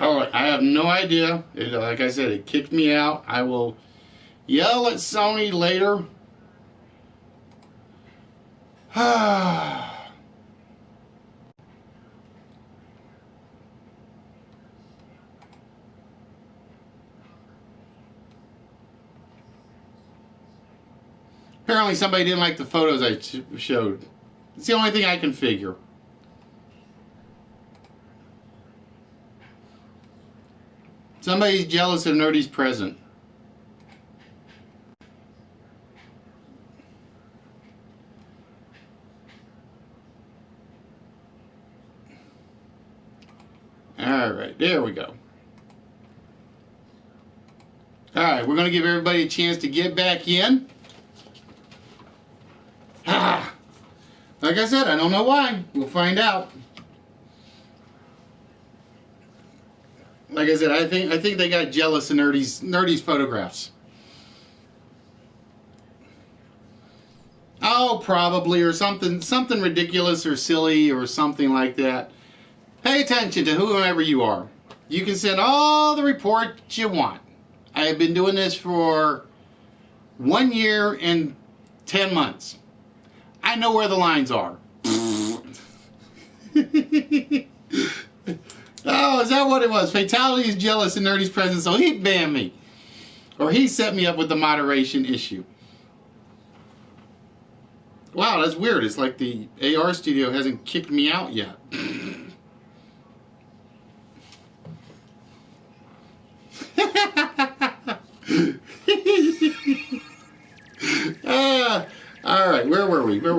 Oh, I have no idea. Like I said, it kicked me out. I will yell at Sony later. Apparently somebody didn't like the photos I showed. It's the only thing I can figure. Somebody's jealous of Nerdy's present. Alright, there we go. Alright, we're going to give everybody a chance to get back in. Like I said, I don't know why. We'll find out. Like I said, I think they got jealous of Nerdy's photographs. Oh, probably, or something ridiculous or silly or something like that. Pay attention to whoever you are. You can send all the reports you want. I have been doing this for 1 year and 10 months. I know where the lines are. Oh, is that what it was? Fatality is jealous of Nerdy's presence, so he banned me. Or he set me up with the moderation issue. Wow, that's weird. It's like the AR studio hasn't kicked me out yet. Alright, where were we? We're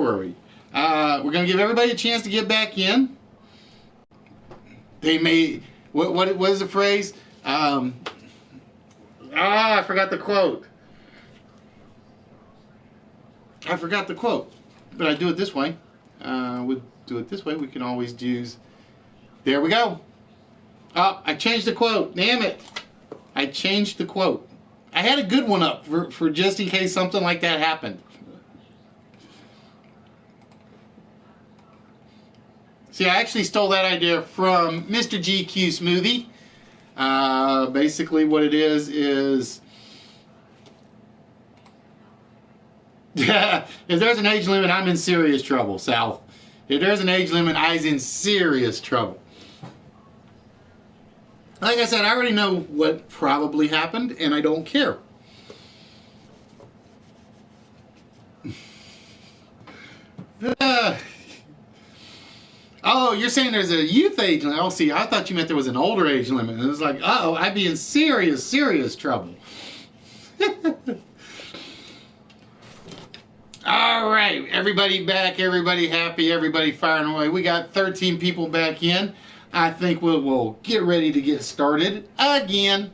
going to give everybody a chance to get back in. They may... What is the phrase? I forgot the quote. But I do it this way. We'll do it this way. We can always use... There we go. Oh, I changed the quote. Damn it. I changed the quote. I had a good one up for just in case something like that happened. See, I actually stole that idea from Mr. GQ Smoothie. Basically what it is if there's an age limit, I'm in serious trouble, Sal. If there's an age limit, I's in serious trouble. Like I said, I already know what probably happened, and I don't care. Oh, you're saying there's a youth age limit. Oh, see, I thought you meant there was an older age limit. And it was like, uh-oh, I'd be in serious, serious trouble. All right, everybody back, everybody happy, everybody firing away. We got 13 people back in. I think we'll get ready to get started again.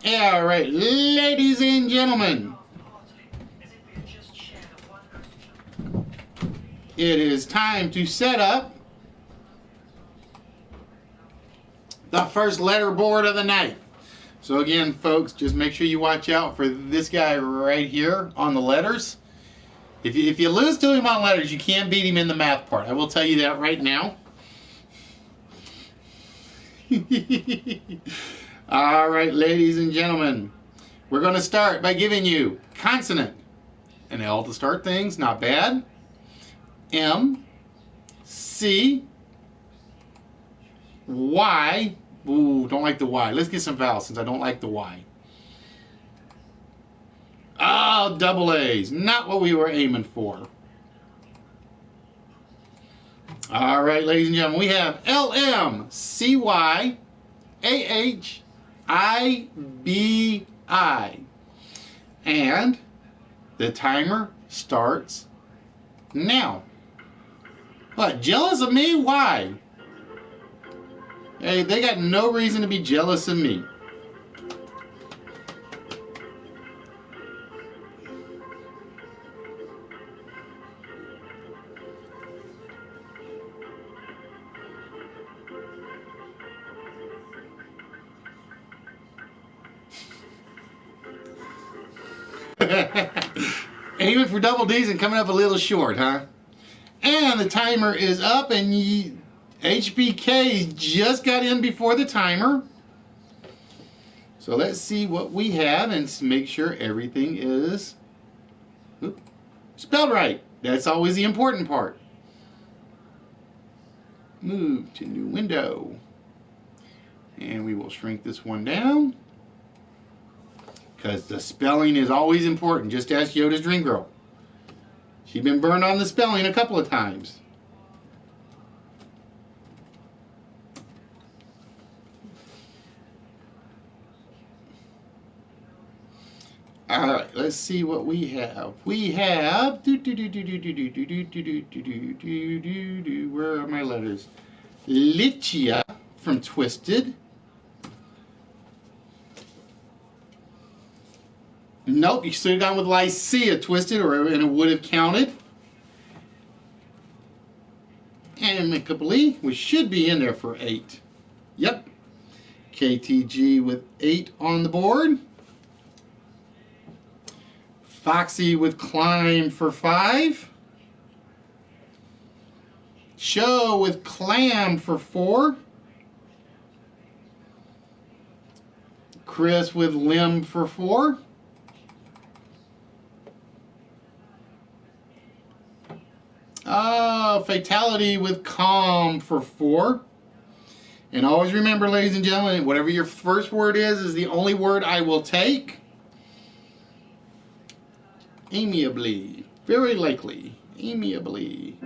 All right, ladies and gentlemen. It is time to set up the first letterboard of the night. So again, folks, just make sure you watch out for this guy right here on the letters. If you lose to him on letters, you can't beat him in the math part. I will tell you that right now. All right, ladies and gentlemen, we're going to start by giving you consonant. An L to start things, not bad. M, C, Y. Ooh, don't like the Y. Let's get some vowels since I don't like the Y. Oh, double A's. Not what we were aiming for. All right, ladies and gentlemen, we have L, M, C, Y, A, H, I, B, I. And the timer starts now. What, jealous of me? Why? Hey, they got no reason to be jealous of me. Aiming for double D's and coming up a little short, huh? And the timer is up, and HBK just got in before the timer. So let's see what we have and make sure everything is spelled right. That's always the important part. Move to new window. And we will shrink this one down, because the spelling is always important. Just ask Yoda's Dream Girl. She's been burned on the spelling a couple of times. All right, let's see what we have. We have where are my letters? Lichia from Twisted. Nope, you should have gone with Lycia, Twisted, and it would have counted. And amicably, we should be in there for 8. Yep. KTG with 8 on the board. Foxy with Climb for 5. Show with Clam for 4. Chris with Limb for 4. Fatality with Calm for 4. And always remember, ladies and gentlemen, whatever your first word is the only word I will take. Amiably. Very likely. Amiably.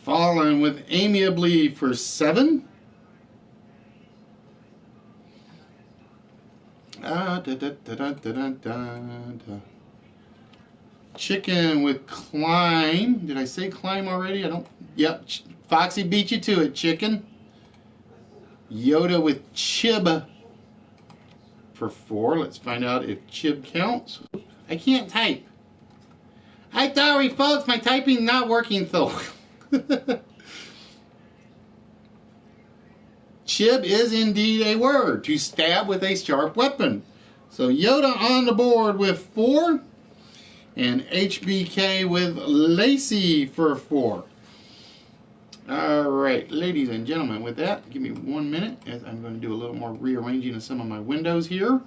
Fallen with Amiably for 7. Chicken with Climb. Did I say Climb already? I don't. Yep. Foxy beat you to it, Chicken. Yoda with Chib for 4. Let's find out if Chib counts. I can't type. I'm sorry, folks. My typing not working though. Chib is indeed a word, to stab with a sharp weapon. So Yoda on the board with 4, and HBK with Lacey for 4. All right, ladies and gentlemen, with that, give me 1 minute as I'm going to do a little more rearranging of some of my windows here.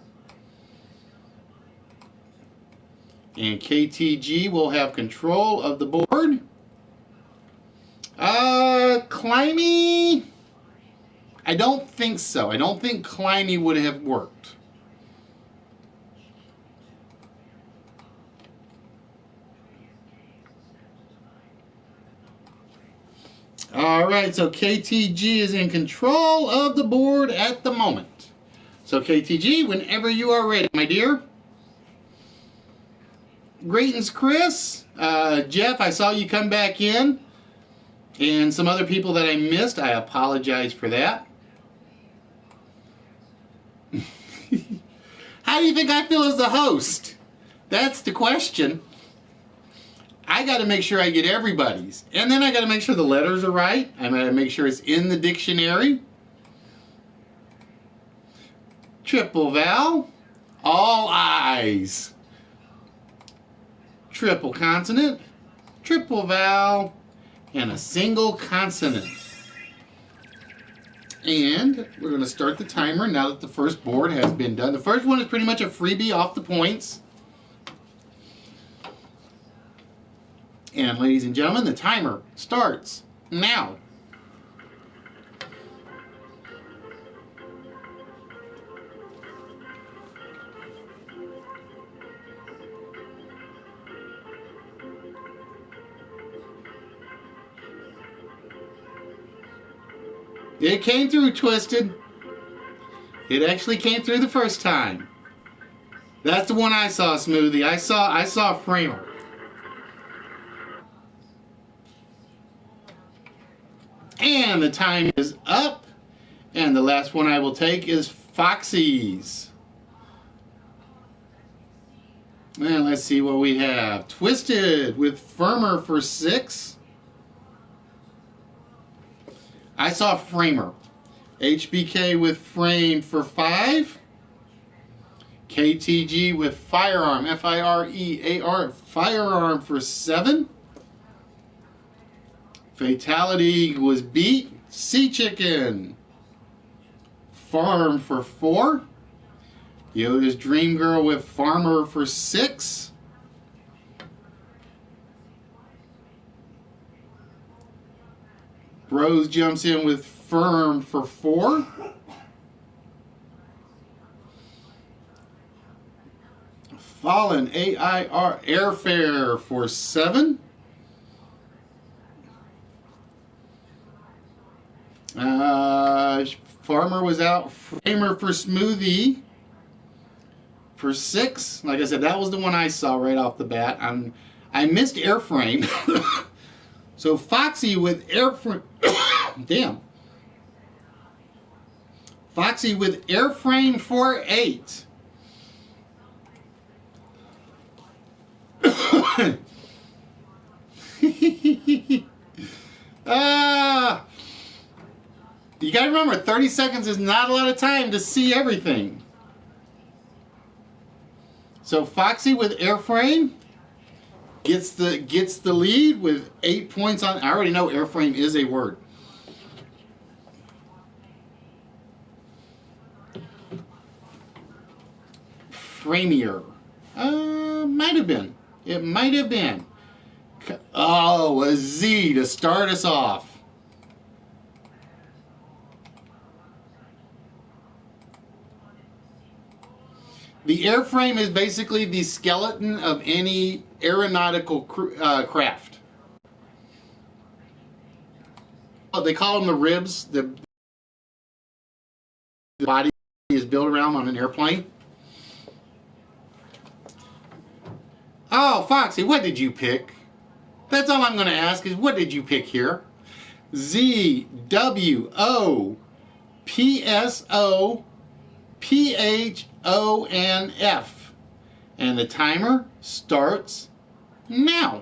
And KTG will have control of the board. Climby. I don't think so. I don't think Climby would have worked. All right, so KTG is in control of the board at the moment. So KTG, whenever you are ready, my dear. Greetings, Chris. Jeff, I saw you come back in. And some other people that I missed, I apologize for that. How do you think I feel as the host? That's the question. I got to make sure I get everybody's. And then I got to make sure the letters are right. I got to make sure it's in the dictionary. Triple vowel. All eyes. Triple consonant. Triple vowel. And a single consonant. And we're going to start the timer now that the first board has been done. The first one is pretty much a freebie off the points. And ladies and gentlemen, the timer starts now. It came through, Twisted. It actually came through the first time. That's the one I saw, Smoothie. I saw Framer. And the time is up. And the last one I will take is Foxy's. And let's see what we have. Twisted with Firmer for 6. I saw Framer. HBK with Frame for 5. KTG with Firearm, Firear, Firearm for 7. Fatality was Beat. Sea Chicken. Farm for 4. Yoda's Dream Girl with Farmer for 6. Rose jumps in with Firm for 4. Fallen AIR Airfare for 7. Farmer was out. Framer for Smoothie for 6. Like I said, that was the one I saw right off the bat. I missed Airframe. So Foxy with Airframe. Damn. Foxy with Airframe for 8. You gotta remember, 30 seconds is not a lot of time to see everything. So Foxy with Airframe gets the lead with 8 points on. I already know Airframe is a word. Framier. Might have been. It might have been. Oh, a Z to start us off. The airframe is basically the skeleton of any aeronautical craft. They call them the ribs. The body is built around on an airplane. Oh, Foxy, what did you pick? That's all I'm going to ask is what did you pick here? Z, W, O, P, S, O, P, H, O, N, F. And the timer starts now.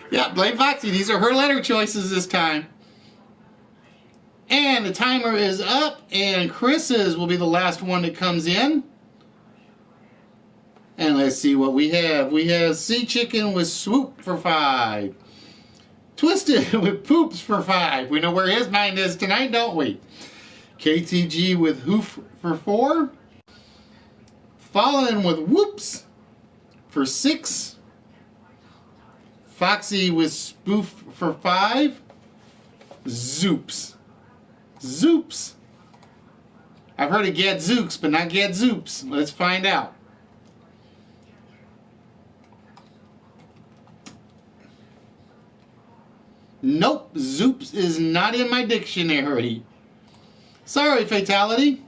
Yeah, blame Foxy. These are her letter choices this time. And the timer is up, and Chris's will be the last one that comes in. And let's see what we have. We have Sea Chicken with Swoop for 5. Twisted with Poops for 5. We know where his mind is tonight, don't we? KTG with Hoof for 4. Fallen with Whoops for 6. Foxy with Spoof for 5. Zoops. Zoops. I've heard of Gadzooks, but not Gadzoops. Let's find out. Nope, Zoops is not in my dictionary. Sorry, Fatality.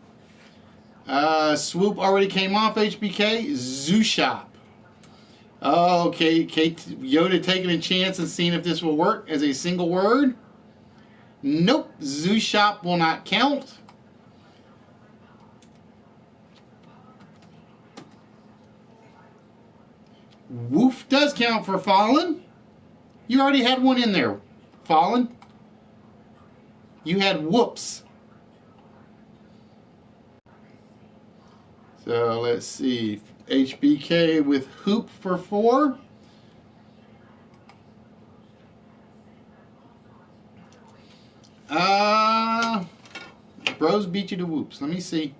Swoop already came off HBK. Zoo Shop. Okay, Yoda taking a chance and seeing if this will work as a single word. Nope, Zoo Shop will not count. Woof does count for Fallen. You already had one in there, Fallen. You had Whoops. So let's see. HBK with Hoop for 4. Bros beat you to Whoops. Let me see.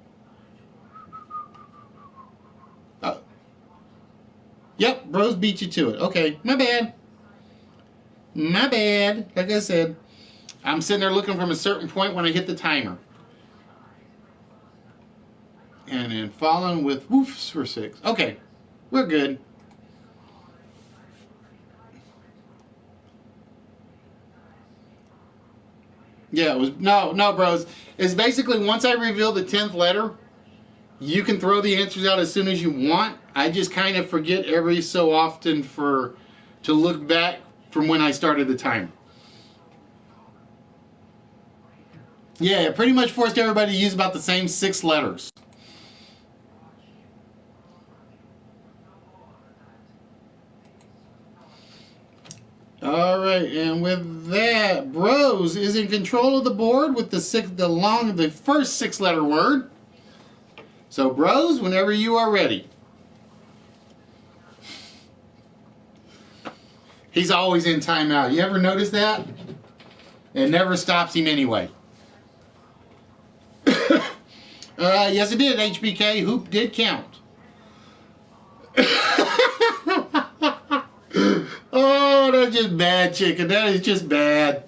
Yep, Bros beat you to it. Okay, my bad. My bad. Like I said, I'm sitting there looking from a certain point when I hit the timer. And then Fallen with Woofs for 6. Okay, we're good. Yeah, it was no, bros. It's basically once I reveal the 10th letter, You can throw the answers out as soon as you want. I just kind of forget every so often to look back from when I started the timer. Yeah, it pretty much forced everybody to use about the same 6 letters. All right, and with that, Bros is in control of the board with the first 6-letter word. So, Bros, whenever you are ready. He's always in timeout. You ever notice that? It never stops him anyway. Yes, it did, HBK. Hoop did count. Oh, that's just bad, chicken. That is just bad.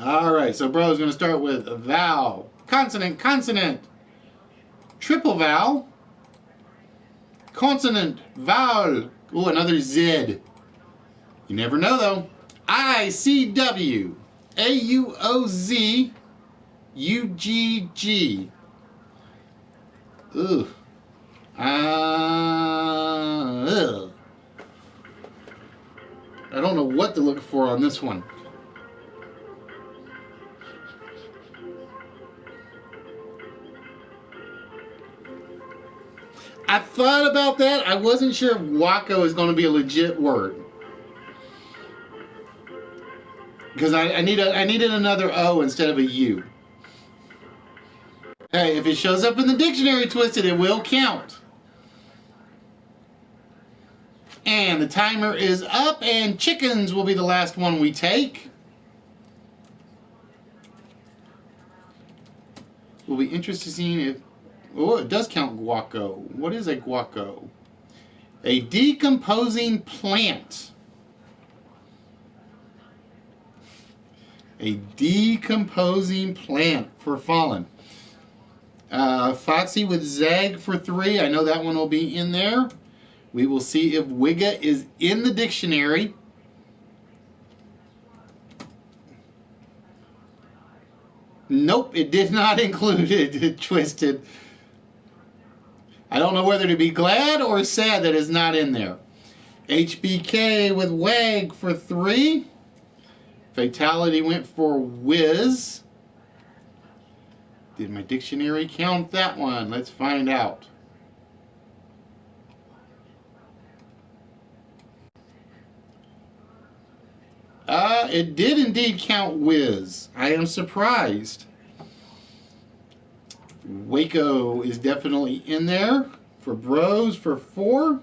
All right, so Bro's going to start with vowel, consonant, consonant, triple vowel, consonant, vowel. Ooh, another Z. You never know, though. ICW, AUOZ, UGG. Ooh. Ugh. I don't know what to look for on this one. I thought about that. I wasn't sure if Waco is going to be a legit word. Because I needed another O instead of a U. Hey, if it shows up in the dictionary twisted, it will count. And the timer is up, and chickens will be the last one we take. We'll be interested to see if... Oh, it does count guaco. What is a guaco? A decomposing plant. A decomposing plant for fallen. Foxy with Zag for 3. I know that one will be in there. We will see if Wigga is in the dictionary. Nope, it did not include it. Twisted. I don't know whether to be glad or sad that it's not in there. HBK with Wag for 3. Fatality went for Whiz. Did my dictionary count that one? Let's find out. It did indeed count Whiz. I am surprised. Waco is definitely in there for Bros for 4.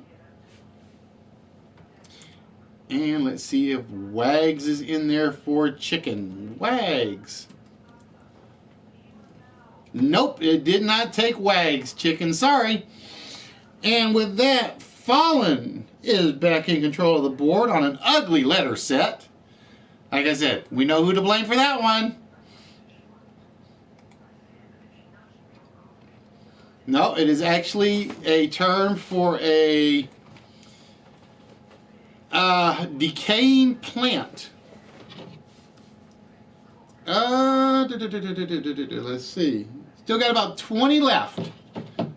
And let's see if Wags is in there for chicken. Wags. Nope, it did not take Wags, chicken. Sorry. And with that, Fallen is back in control of the board on an ugly letter set. Like I said, we know who to blame for that one. No, it is actually a term for a decaying plant. Let's see. Still got about 20 left.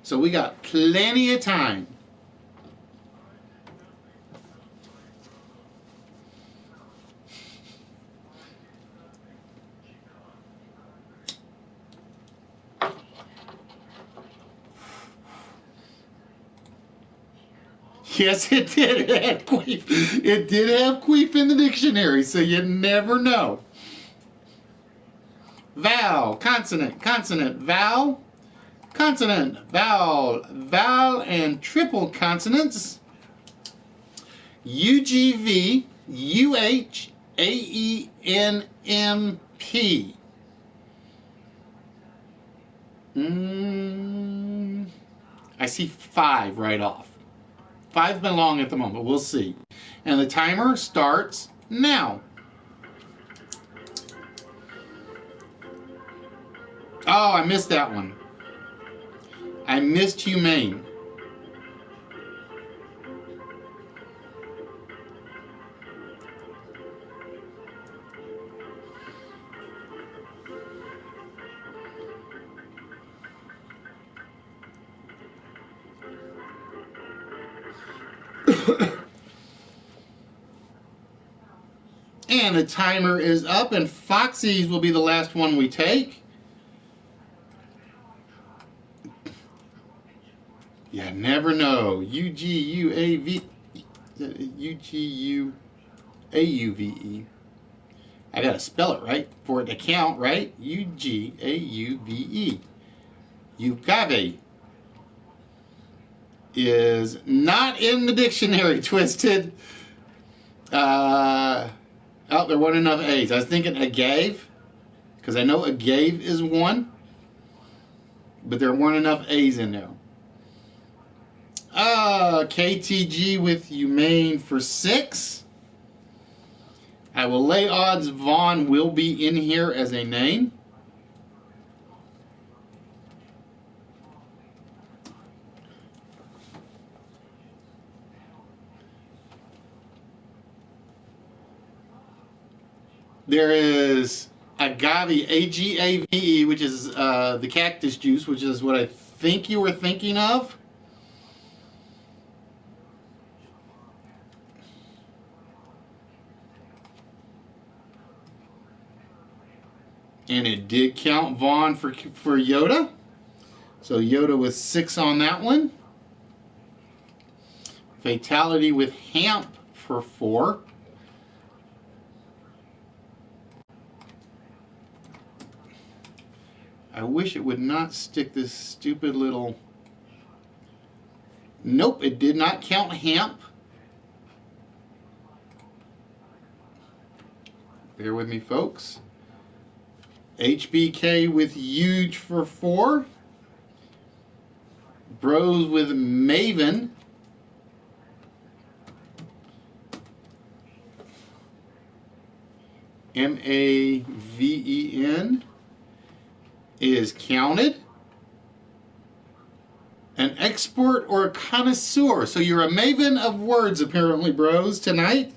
So we got plenty of time. Yes, it did have queef. It did have queef in the dictionary, so you never know. Vowel, consonant, consonant, vowel, consonant, vowel, vowel, and triple consonants. UGV, UH, AENMP. I see 5 right off. 5's been long at the moment. We'll see. And the timer starts now. Oh, I missed that one. I missed humane. And the timer is up, and Foxy's will be the last one we take. You never know. UGUAV. UGUAUVE. I gotta spell it right for it to count, right? UGAUVE. Ugave is not in the dictionary, Twisted. Oh, there weren't enough A's. I was thinking agave, because I know agave is one, but there weren't enough A's in there. KTG with Humane for 6. I will lay odds Vaughn will be in here as a name. There is agave, A-G-A-V-E, which is the cactus juice, which is what I think you were thinking of. And it did count Vaughn for Yoda. So Yoda with 6 on that one. Fatality with Hamp for 4. I wish it would not stick this stupid little... Nope, it did not count Hamp. Bear with me, folks. HBK with Huge for 4. Bros with Maven. M-A-V-E-N is counted. An expert or a connoisseur. So you're a maven of words, apparently, bros, tonight.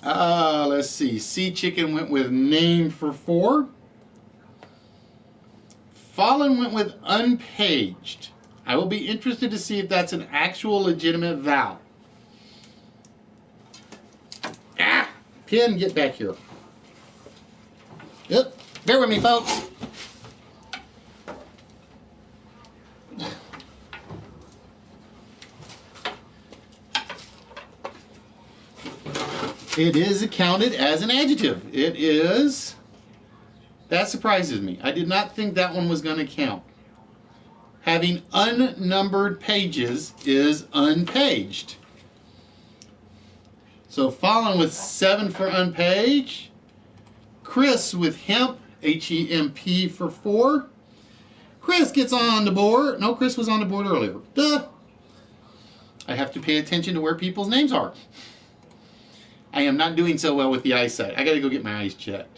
Let's see. Sea Chicken went with name for 4. Fallen went with unpaged. I will be interested to see if that's an actual legitimate vowel. Ah! Pin, get back here. Yep. Bear with me, folks. It is counted as an adjective. It is. That surprises me. I did not think that one was going to count. Having unnumbered pages is unpaged. So Fallen with 7 for unpaged. Chris with hemp, H-E-M-P for 4. Chris gets on the board. No, Chris was on the board earlier. Duh. I have to pay attention to where people's names are. I am not doing so well with the eyesight. I got to go get my eyes checked.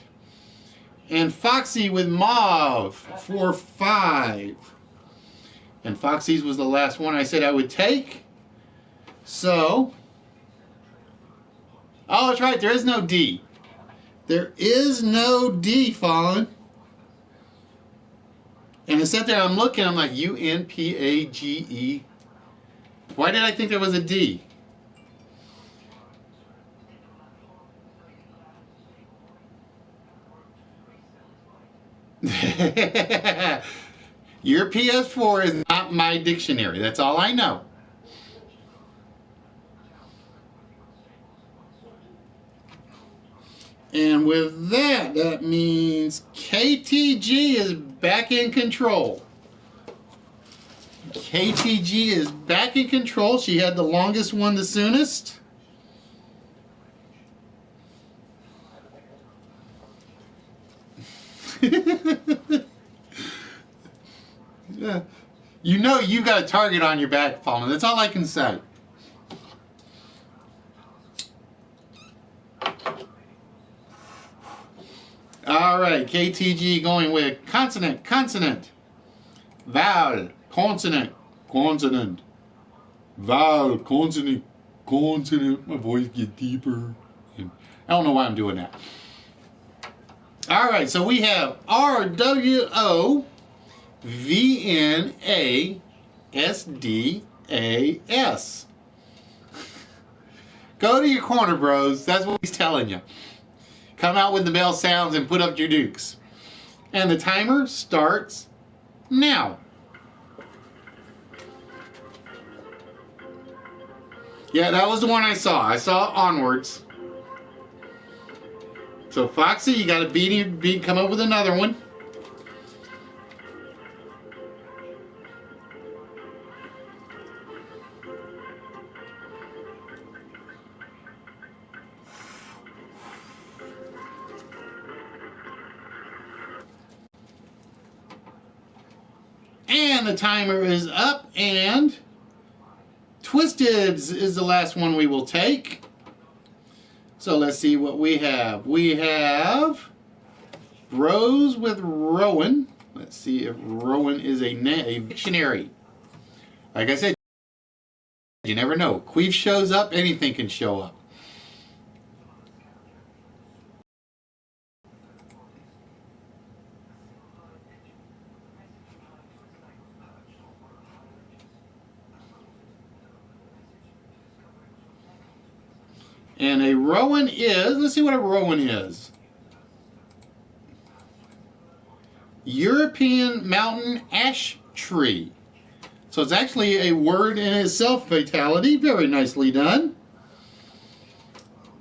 And Foxy with Mauve for 5. And Foxy's was the last one I said I would take. So, oh, that's right. There is no D. There is no D, Fallen. And I sat there, I'm looking, I'm like, U-N-P-A-G-E. Why did I think there was a D? Your PS4 is not my dictionary. That's all I know. And with that, that means KTG is back in control. KTG is back in control. She had the longest one the soonest. Yeah. You know you got a target on your back, Fallen. That's all I can say. All right, KTG going with consonant, consonant, vowel, consonant, consonant, vowel, consonant, consonant. My voice gets deeper. I don't know why I'm doing that. All right, so we have R-W-O-V-N-A-S-D-A-S. Go to your corner, bros. That's what he's telling you. Come out when the bell sounds and put up your dukes. And the timer starts now. Yeah, that was the one I saw. I saw onwards. So Foxy, you got to come up with another one. And the timer is up, and Twisted is the last one we will take. So let's see what we have. We have Bros with Rowan. Let's see if Rowan is a dictionary. Like I said, you never know. Queef shows up, anything can show up. And a rowan is, let's see what a rowan is. European mountain ash tree. So it's actually a word in itself, fatality. Very nicely done.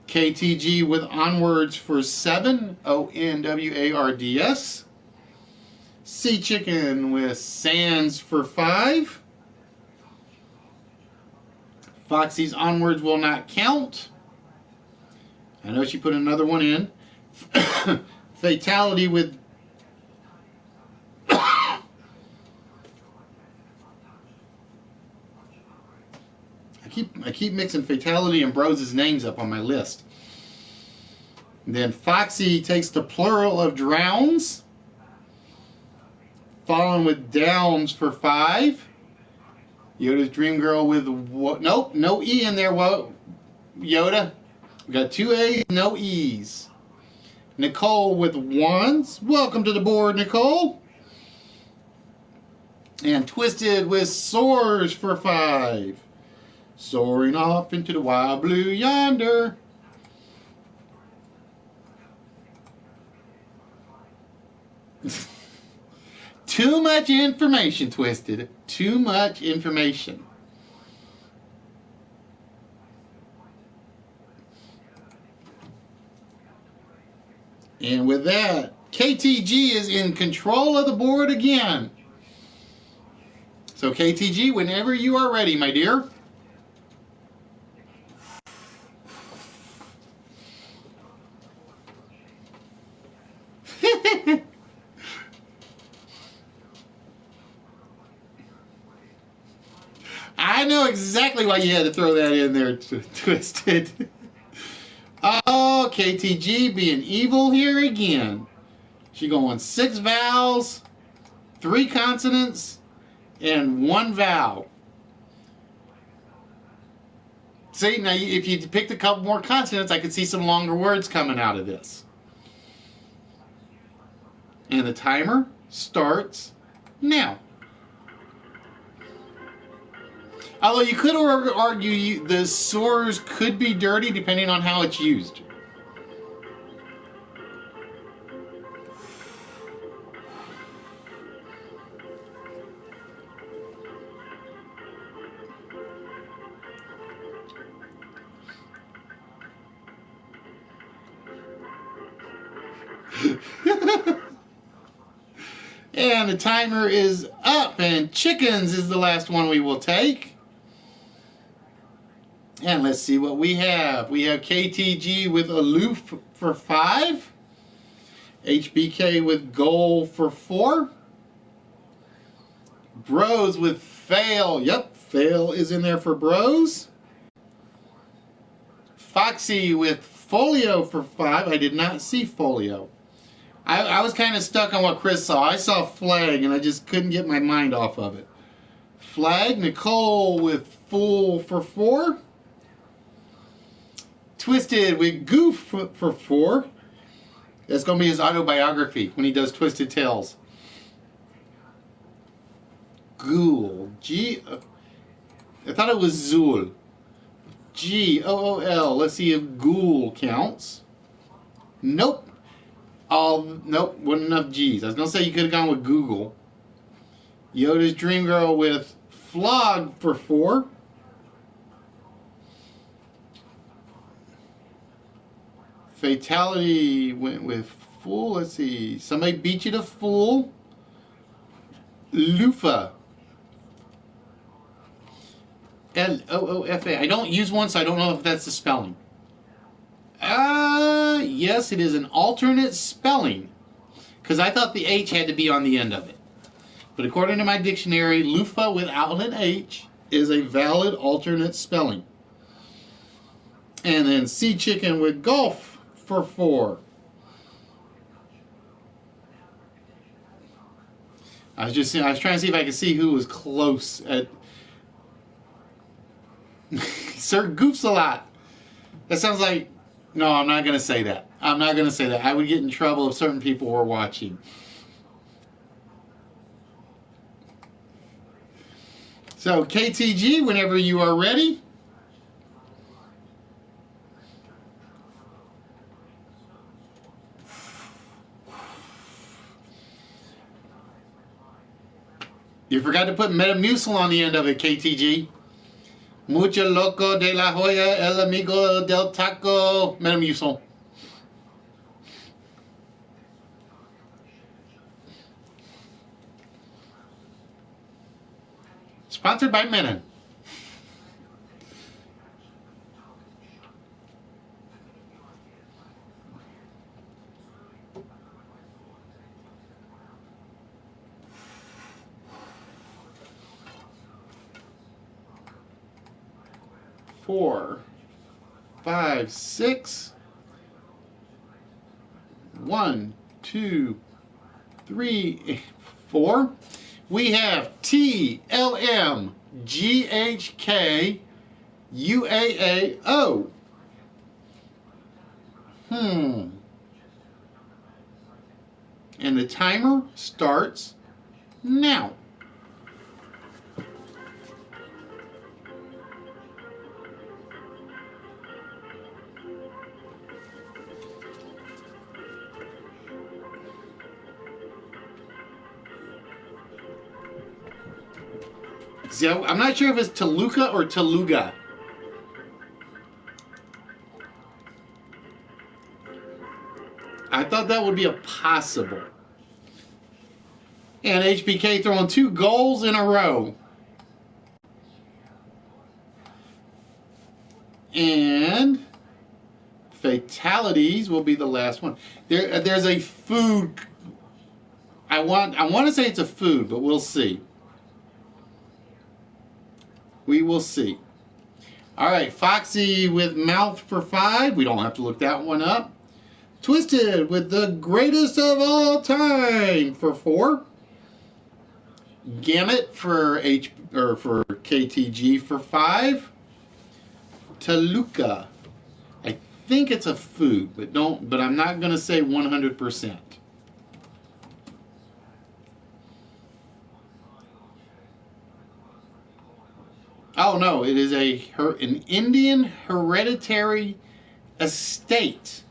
KTG with onwards for 7, ONWARDS. Sea Chicken with sands for 5. Foxy's onwards will not count. I know she put another one in. Fatality with I keep mixing Fatality and Bros' names up on my list. And then Foxy takes the plural of drowns, following with downs for 5. Yoda's Dream Girl with nope, no E in there. Whoa, Yoda. We got 2 A's, no E's. Nicole with wands. Welcome to the board, Nicole. And Twisted with soars for 5. Soaring off into the wild blue yonder. Too much information, Twisted. Too much information. And with that, KTG is in control of the board again. So KTG, whenever you are ready, my dear. I know exactly why you had to throw that in there, Twisted. Oh, KTG being evil here again. She going 6 vowels, 3 consonants, and 1 vowel. See, now if you picked a couple more consonants, I could see some longer words coming out of this. And the timer starts now. Although you could argue the soars could be dirty depending on how it's used. And the timer is up, and chickens is the last one we will take. And let's see what we have. We have KTG with aloof for 5. HBK with goal for 4. Bros with fail. Yep, fail is in there for Bros. Foxy with folio for 5. I did not see folio. I was kind of stuck on what Chris saw. I saw flag, and I just couldn't get my mind off of it. Flag. Nicole with fool for 4. Twisted with goof for 4. That's going to be his autobiography when he does Twisted Tales. Ghoul. I thought it was Zool. G-O-O-L. Let's see if ghoul counts. Nope. Nope, wasn't enough G's. I was going to say you could have gone with Google. Yoda's Dream Girl with flog for 4. Fatality went with fool. Let's see. Somebody beat you to fool. Loofah. L-O-O-F-A. I don't use one, so I don't know if that's the spelling. Yes, it is an alternate spelling. Because I thought the H had to be on the end of it. But according to my dictionary, loofah without an H is a valid alternate spelling. And then sea chicken with golf for 4. I was trying to see if I could see who was close at. Sir goofs a lot. That sounds like. No, I'm not going to say that. I'm not going to say that. I would get in trouble if certain people were watching. So, KTG, whenever you are ready. You forgot to put Metamucil on the end of it, KTG. Mucho loco de la Hoya, el amigo del taco, Metamucil. Sponsored by Menon. Four, 5, 6. 1, 2, 3, 4. We have TLM GHK UAAO. And the timer starts now. See, I'm not sure if it's Toluca or Toluga. I thought that would be a possible. And HBK throwing 2 goals in a row. And fatalities will be the last one. There's a food. I want to say it's a food, but we'll see. We will see. All right, Foxy with mouth for 5. We don't have to look that one up. Twisted with the greatest of all time for 4. Gamut for KTG for 5. Toluca. I think it's a food, but I'm not going to say 100%. Oh no, it is an Indian hereditary estate.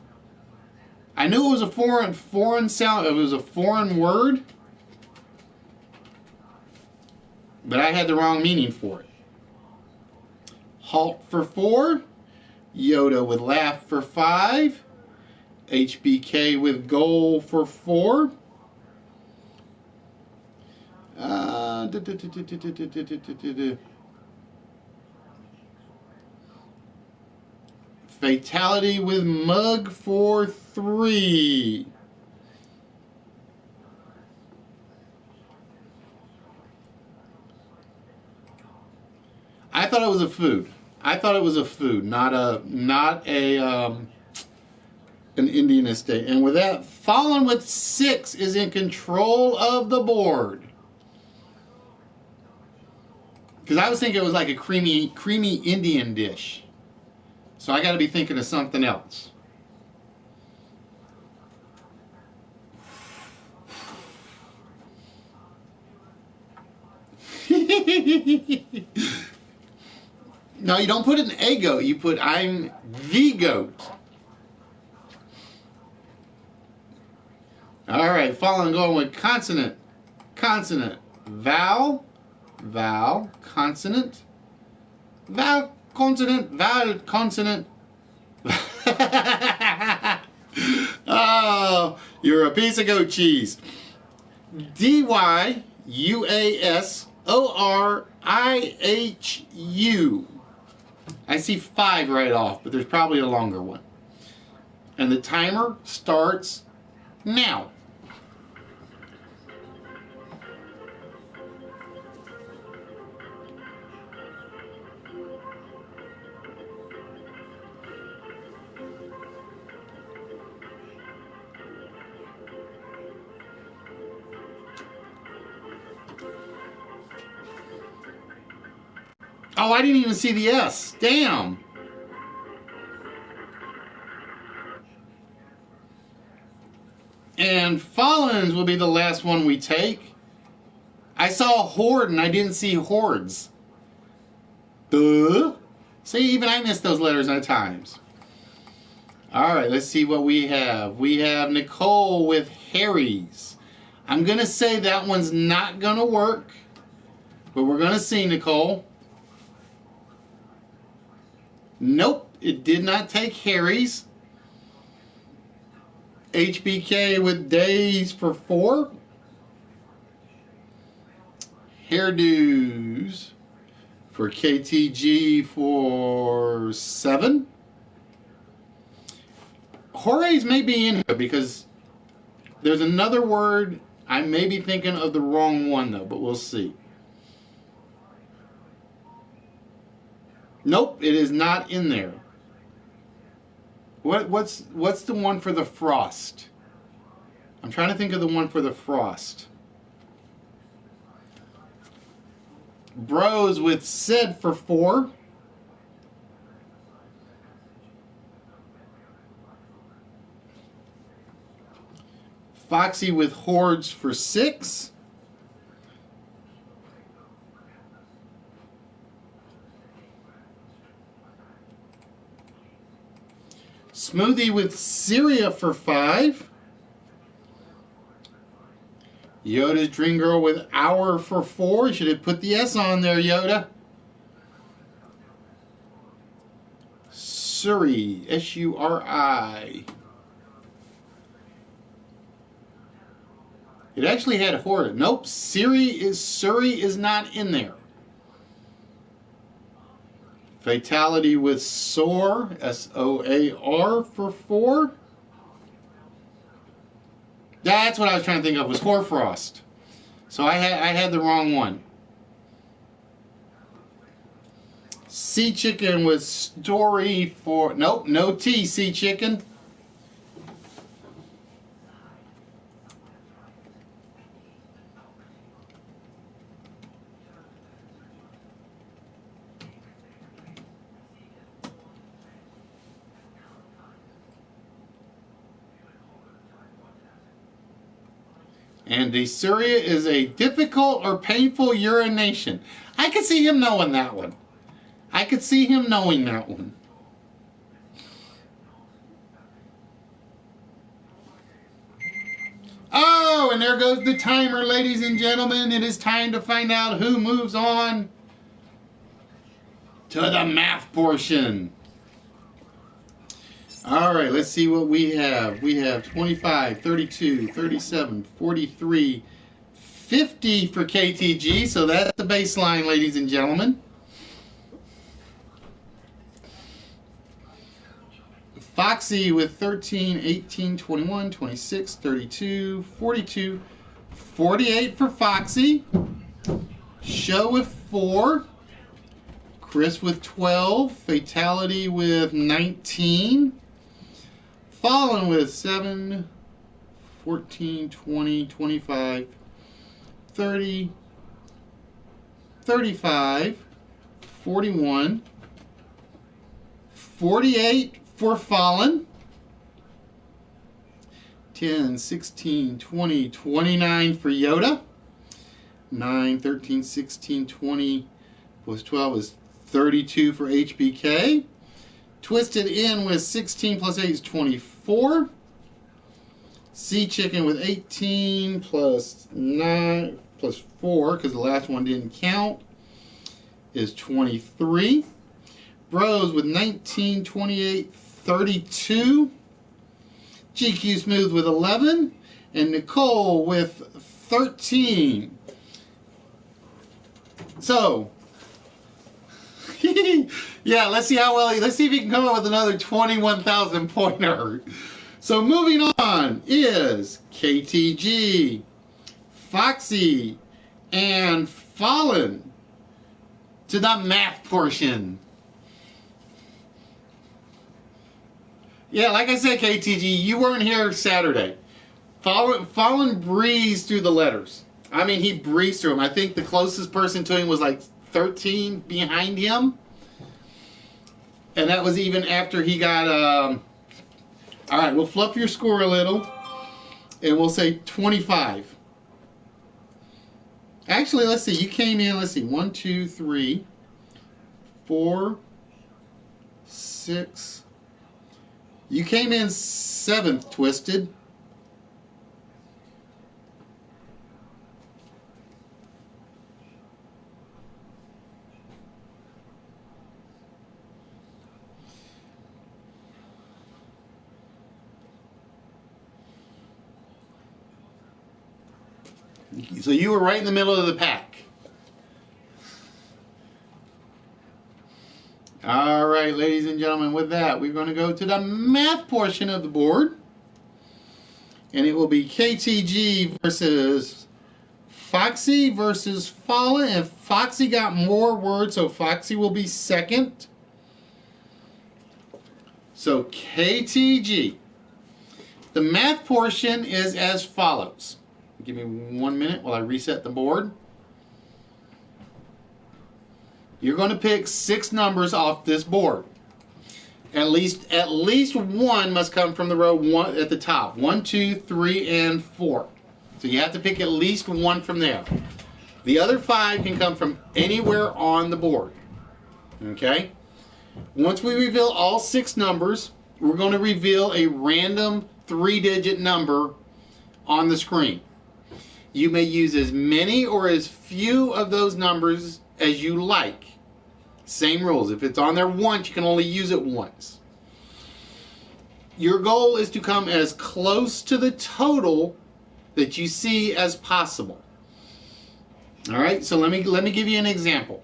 I knew it was a foreign sound. It was a foreign word, but I had the wrong meaning for it. Halt for 4. Yoda with laugh for 5. HBK with goal for 4. Fatality with mug for 3. I thought it was a food. I thought it was a food, not an Indian estate. And with that, Fallen with 6 is in control of the board. Because I was thinking it was like a creamy Indian dish. So I got to be thinking of something else. No, you don't put an a goat. You put I'm the goat. All right, following, going with consonant, consonant, vowel, vowel, consonant, vowel, consonant, vowel, consonant. Oh, you're a piece of goat cheese. Dyuasorihu. I see 5 right off, but there's probably a longer one. And the timer starts now. Oh, I didn't even see the S. Damn. And Fallons will be the last one we take. I saw horde and I didn't see hordes. Duh. See, even I missed those letters at times. All right, let's see what we have. We have Nicole with Harry's. I'm going to say that one's not going to work, but we're going to see, Nicole. Nope, it did not take Harry's. HBK with days for 4. Hairdos for KTG for 7. Horays may be in here because there's another word. I may be thinking of the wrong one though, but we'll see. Nope, it is not in there. What's the one for the frost? I'm trying to think of the one for the frost. Bros with Sid for 4. Foxy with hordes for 6. Smoothie with Syria for 5. Yoda's Dream Girl with Hour for 4. You should have put the S on there, Yoda. Suri, S-U-R-I. It actually had Horde. Nope, Suri is not in there. Fatality with Soar, S-O-A-R for 4. That's what I was trying to think of, was Hoarfrost. So I had the wrong one. Sea Chicken with Story for... Nope, no T, Sea Chicken. And dysuria is a difficult or painful urination. I could see him knowing that one. I could see him knowing that one. Oh, and there goes the timer, ladies and gentlemen. It is time to find out who moves on to the math portion. All right, let's see what we have. We have 25, 32, 37, 43, 50 for KTG. So that's the baseline, ladies and gentlemen. Foxy with 13, 18, 21, 26, 32, 42, 48 for Foxy. Show with 4. Chris with 12. Fatality with 19. Fallen with 7, 14, 20, 25, 30, 35, 41, 48 for Fallen, 10, 16, 20, 29 for Yoda, 9, 13, 16, 20 plus 12 is 32 for HBK. Twisted in with 16 plus 8 is 24. Sea Chicken with 18 plus 9 plus 4, because the last one didn't count, is 23. Bros with 19, 28, 32. GQ Smooth with 11. And Nicole with 13. So, yeah, let's see how well, let's see if he can come up with another 21,000 pointer. So moving on is KTG, Foxy, and Fallen to the math portion. Yeah, like I said, KTG, you weren't here Saturday. Fallen breezed through the letters. I mean, he breezed through them. I think the closest person to him was like 13 behind him. And that was even after he got... all right, we'll flip your score a little. And we'll say 25. Actually, let's see. You came in, let's see. 1, 2, 3, 4, 6. You came in 7th, Twisted. So you were right in the middle of the pack. All right, ladies and gentlemen, with that, we're going to go to the math portion of the board. And it will be KTG versus Foxy versus Fallen. And Foxy got more words, so Foxy will be second. So KTG. The math portion is as follows. Give me 1 minute while I reset the board. You're going to pick 6 numbers off this board. At least one must come from the row 1 at the top. 1, 2, 3, and 4. So you have to pick at least one from there. The other 5 can come from anywhere on the board. Okay? Once we reveal all 6 numbers, we're going to reveal a random 3-digit number on the screen. You may use as many or as few of those numbers as you like. Same rules. If it's on there once, you can only use it once. Your goal is to come as close to the total that you see as possible. All right, so let me give you an example.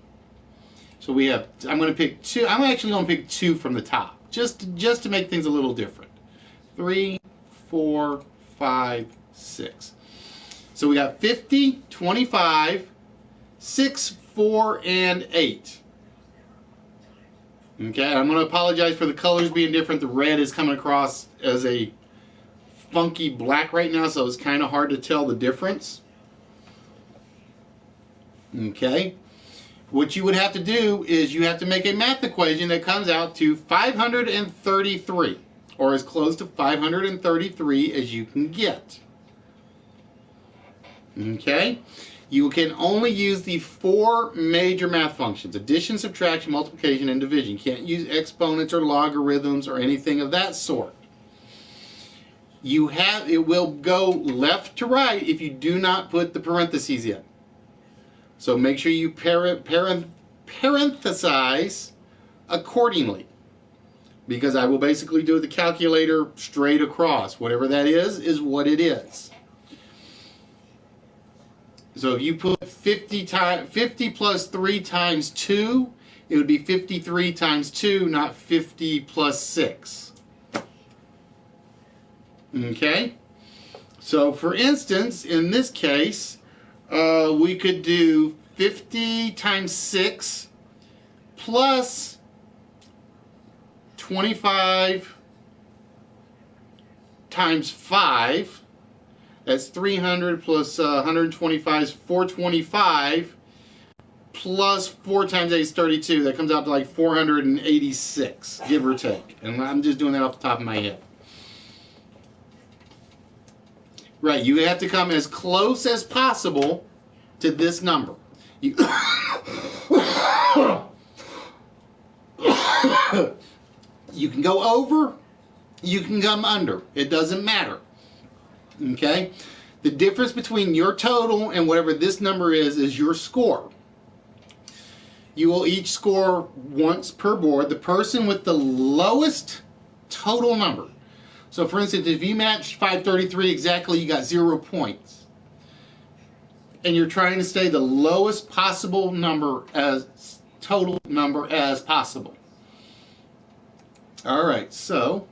So we have, I'm going to pick 2. I'm actually going to pick 2 from the top, just to make things a little different. 3, 4, 5, 6. So we got 50, 25, 6, 4, and 8. Okay, I'm going to apologize for the colors being different. The red is coming across as a funky black right now, so it's kind of hard to tell the difference. Okay, what you would have to do is you have to make a math equation that comes out to 533, or as close to 533 as you can get. Okay, you can only use the 4 major math functions: addition, subtraction, multiplication, and division. You can't use exponents or logarithms or anything of that sort. It will go left to right if you do not put the parentheses in. So make sure you parenthesize accordingly, because I will basically do the calculator straight across. Whatever that is what it is. So if you put 50 plus 3 times 2, it would be 53 times 2, not 50 plus 6. Okay? So for instance, in this case, we could do 50 times 6 plus 25 times 5. That's 300 plus 125 is 425, plus 4 times 8 is 32. That comes out to like 486, give or take. And I'm just doing that off the top of my head. Right, you have to come as close as possible to this number. You can go over, you can come under. It doesn't matter. Okay? The difference between your total and whatever this number is your score. You will each score once per board. The person with the lowest total number. So for instance, if you match 533 exactly, you got 0 points. And you're trying to stay the lowest possible number as total number as possible. All right, so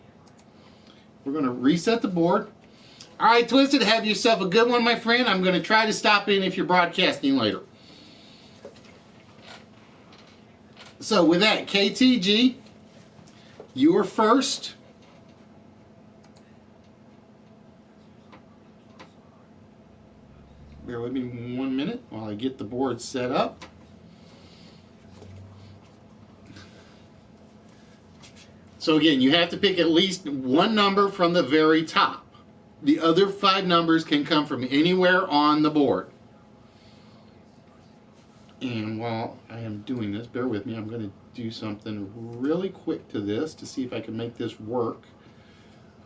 we're going to reset the board. All right, Twisted, have yourself a good one, my friend. I'm going to try to stop in if you're broadcasting later. So with that, KTG, you are first. Bear with me 1 minute while I get the board set up. So again, you have to pick at least one number from the very top. The other 5 numbers can come from anywhere on the board. And while I am doing this, bear with me, I'm going to do something really quick to this to see if I can make this work.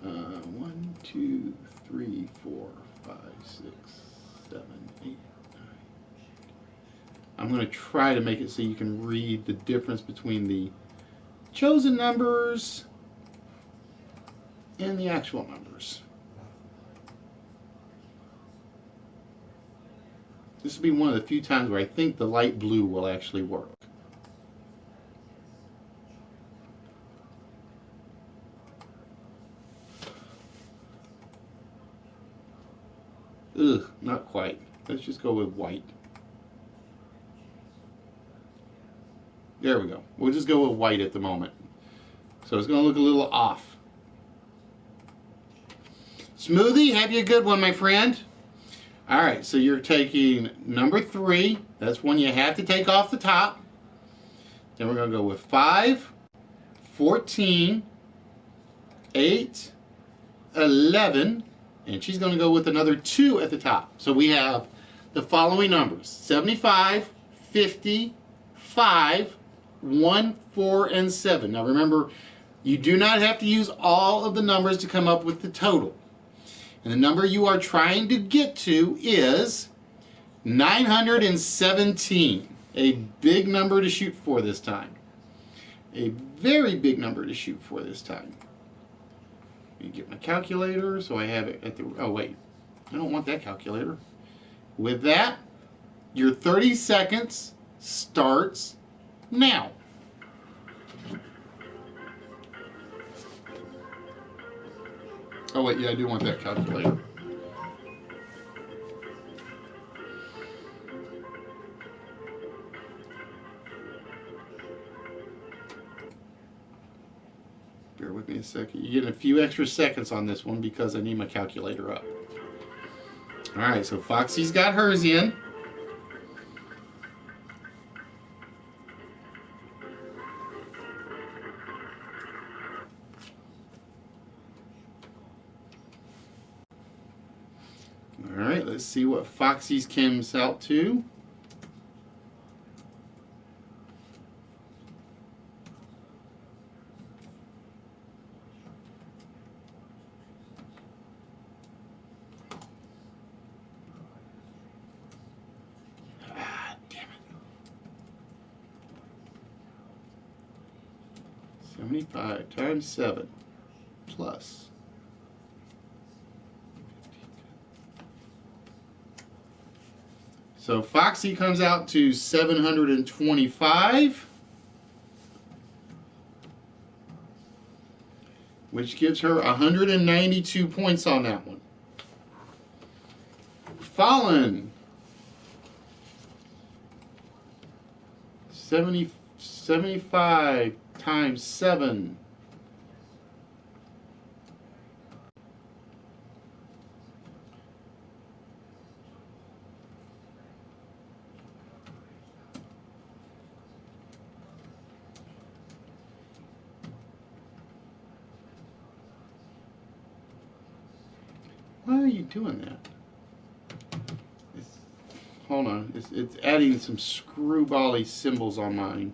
1, 2, 3, 4, 5, 6, 7, 8, 9. I'm going to try to make it so you can read the difference between the chosen numbers and the actual numbers. This will be one of the few times where I think the light blue will actually work. Ugh, not quite. Let's just go with white. There we go. We'll just go with white at the moment. So it's going to look a little off. Smoothie, have you a good one, my friend. All right, so you're taking number 3. That's one you have to take off the top. Then we're going to go with 5, 14, 8, 11, and she's going to go with another 2 at the top. So we have the following numbers: 75, 50, 5, 1, 4, and 7. Now remember, you do not have to use all of the numbers to come up with the total. And the number you are trying to get to is 917. A big number to shoot for this time. A very big number to shoot for this time. Let me get my calculator so I have it at the... Oh, wait. I don't want that calculator. With that, your 30 seconds starts now. Oh, wait, yeah, I do want that calculator. Bear with me a second. You get a few extra seconds on this one because I need my calculator up. All right, so Foxy's got hers in. All right, let's see what Foxy's comes out to. Ah, damn it. 75 times 7 plus. So Foxy comes out to 725, which gives her 192 points on that one. Fallen, 75 times 7. Why are you doing that? Hold on. It's adding some screwbally symbols on mine.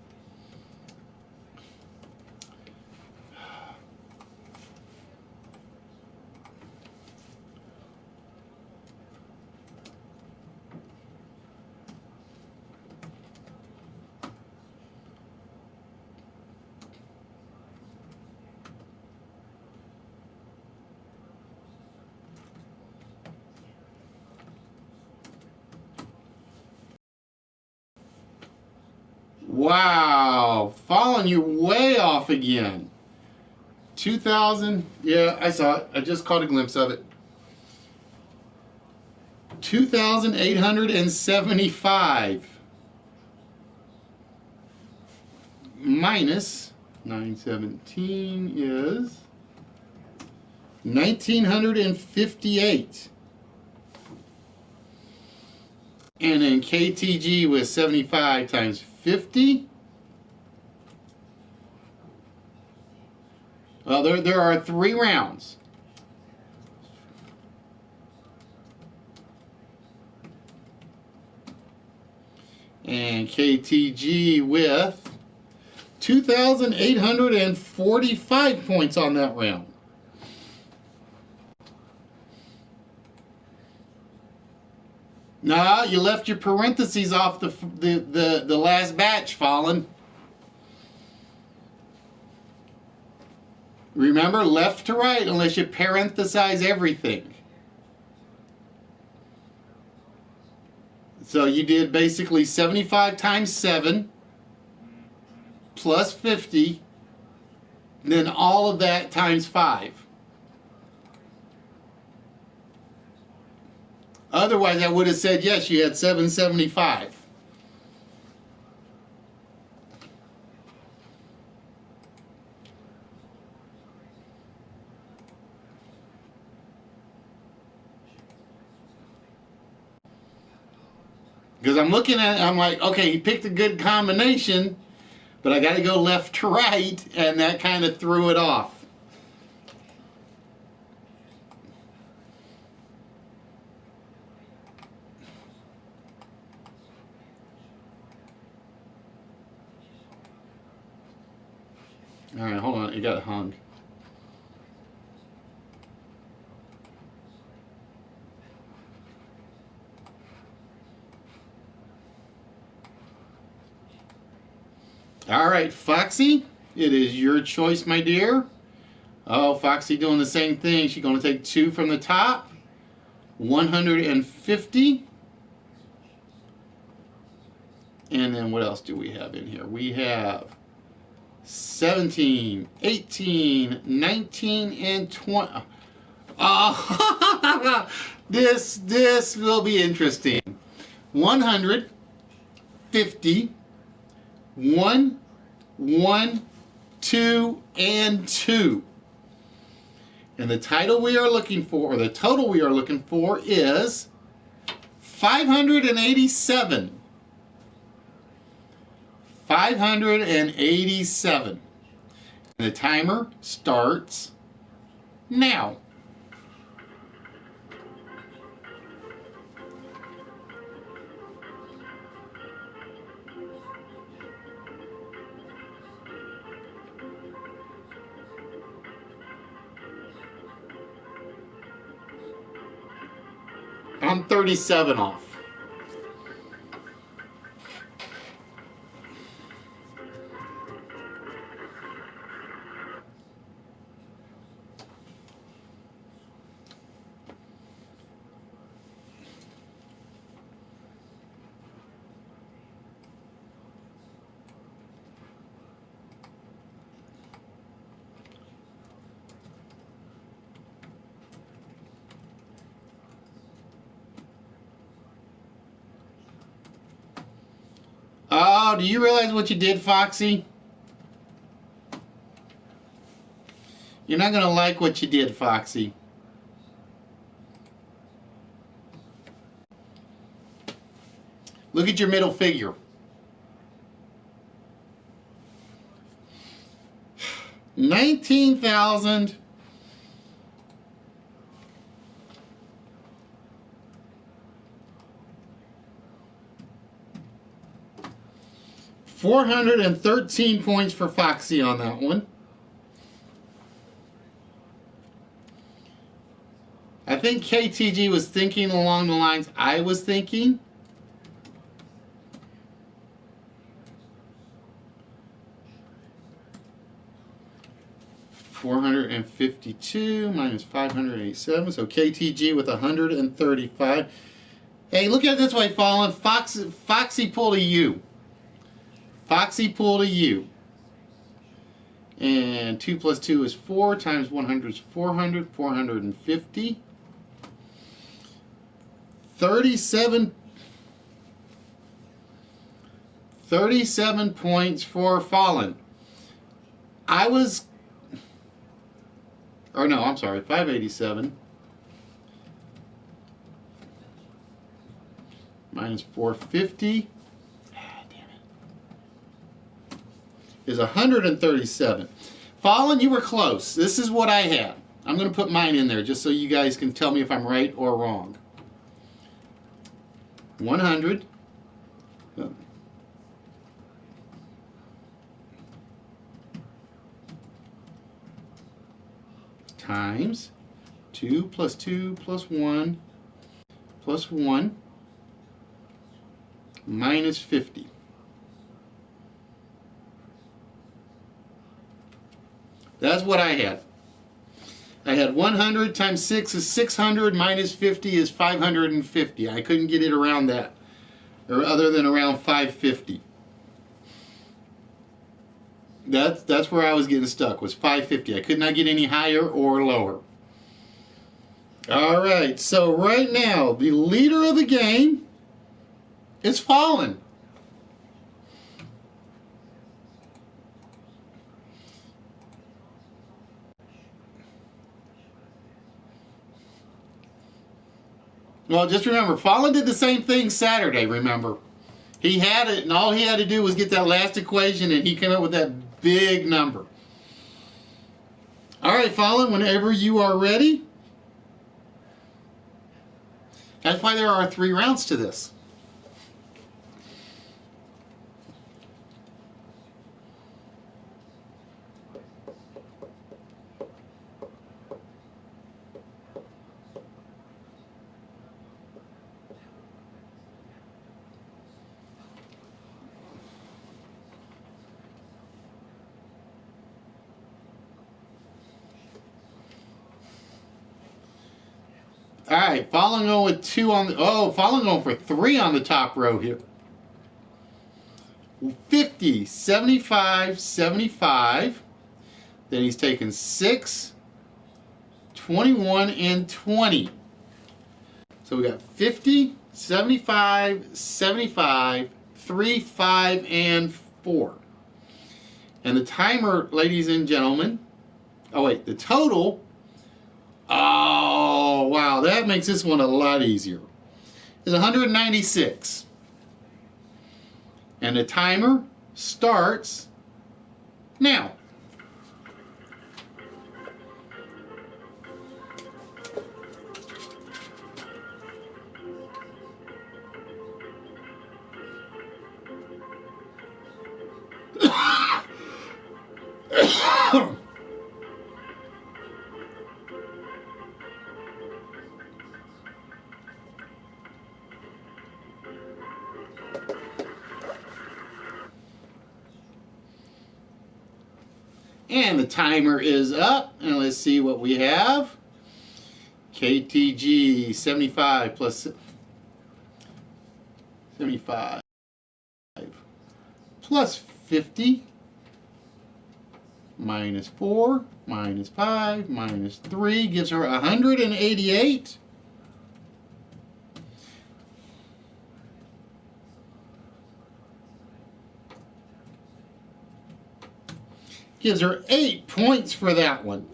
Wow, Fallen, you're way off again. 2,000, yeah, I saw it. I just caught a glimpse of it. 2,875 minus 917 is 1,958. And then KTG was 75 times 50. Well, there are 3 rounds. And KTG with 2,845 points on that round. No, you left your parentheses off the last batch, Fallen. Remember, left to right, unless you parenthesize everything. So you did basically 75 times 7 plus 50, then all of that times 5. Otherwise, I would have said, yes, you had 775. Because I'm looking at it, I'm like, okay, he picked a good combination, but I got to go left to right, and that kind of threw it off. All right, hold on, it got hung. All right, Foxy, it is your choice, my dear. Oh, Foxy doing the same thing. She's going to take 2 from the top. 150. And then what else do we have in here? We have 17, 18, 19, and 20. Oh, this will be interesting. 150, 1, 1, 2, and 2. And the title we are looking for, or the total we are looking for, is 587. 587. And the timer starts now. I'm 37 off. Oh, do you realize what you did, Foxy? You're not going to like what you did, Foxy. Look at your middle figure. 19,000. $413 points for Foxy on that one. I think KTG was thinking along the lines I was thinking. $452 minus 587, so KTG with 135. Hey, look at it this way, Fallen. Foxy pulled a U. Foxy pulled a U. And 2 plus 2 is 4, times 100 is 400, 450. 37 points for Fallen. I'm sorry, 587 minus 450 is 137. Fallen, you were close. This is what I had. I'm going to put mine in there just so you guys can tell me if I'm right or wrong. 100 times 2 plus 2 plus 1 plus 1 minus 50. That's what I had. I had 100 times 6 is 600, minus 50 is 550. I couldn't get it around that, or other than around 550. That's where I was getting stuck, was 550. I could not get any higher or lower. All right, so right now, the leader of the game is Fallen. Well, just remember, Fallen did the same thing Saturday, remember. He had it, and all he had to do was get that last equation, and he came up with that big number. All right, Fallen, whenever you are ready. That's why there are 3 rounds to this. All right, Fallen going with 2 on the... Oh, Fallen going for 3 on the top row here. 50, 75, 75. Then he's taken 6, 21, and 20. So we got 50, 75, 75, 3, 5, and 4. And the timer, ladies and gentlemen... Oh, wait, the total... Oh, wow, that makes this one a lot easier. It's 196. And the timer starts now. And the timer is up, and let's see what we have. KTG 75 plus 75 plus 50 minus 4 minus 5 minus 3 gives her 188. Gives her 8 points for that one.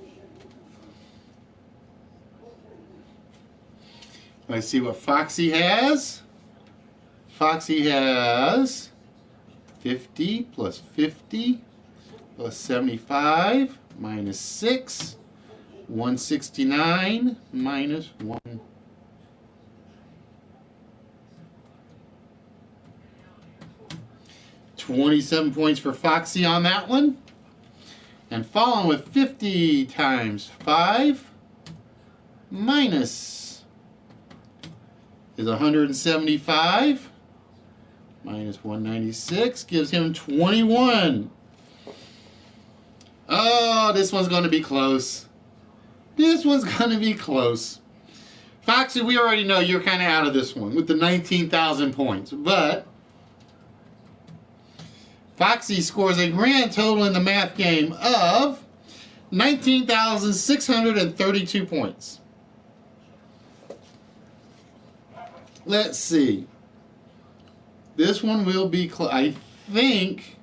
Let's see what Foxy has. Foxy has 50 plus 50 plus 75 minus 6, 169 minus 1. $27 points for Foxy on that one. And Fallen with 50 times 5 minus is 175 minus 196 gives him 21. Oh, this one's going to be close. This one's going to be close. Foxy, we already know you're kind of out of this one with the 19,000 points. But Foxy scores a grand total in the math game of 19,632 points. Let's see. This one will be, I think,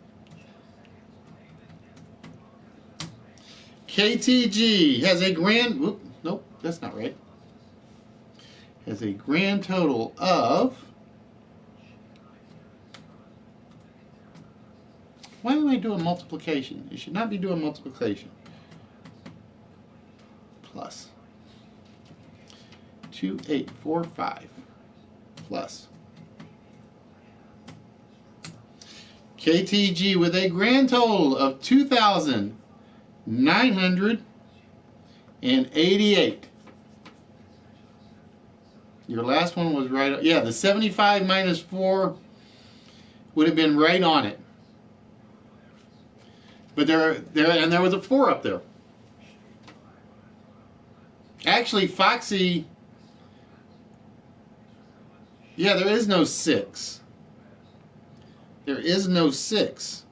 KTG has a grand, whoop, nope, that's not right. Has a grand total of, why am I doing multiplication? You should not be doing multiplication. Plus 2845 plus KTG with a grand total of 2,988. Your last one was right. Yeah, the 75 minus 4 would have been right on it. But there was a 4 up there. Actually, Foxy, yeah, there is no 6. There is no 6.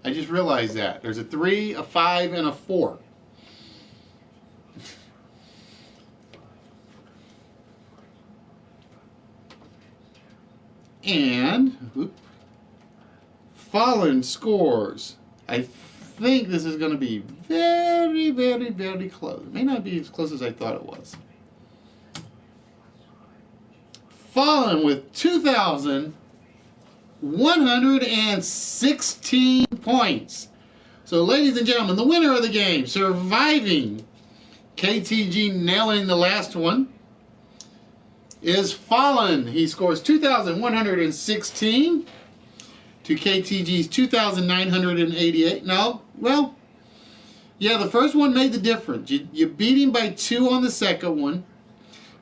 I just realized that. There's a 3, a 5, and a 4. And Fallen scores. I think this is going to be very, very, very close. It may not be as close as I thought it was. Fallen with 2,116 points. So, ladies and gentlemen, the winner of the game, surviving KTG nailing the last one, is Fallen. He scores 2,116 to KTG's 2,988. No, well, yeah, the first one made the difference. You beat him by 2 on the second one.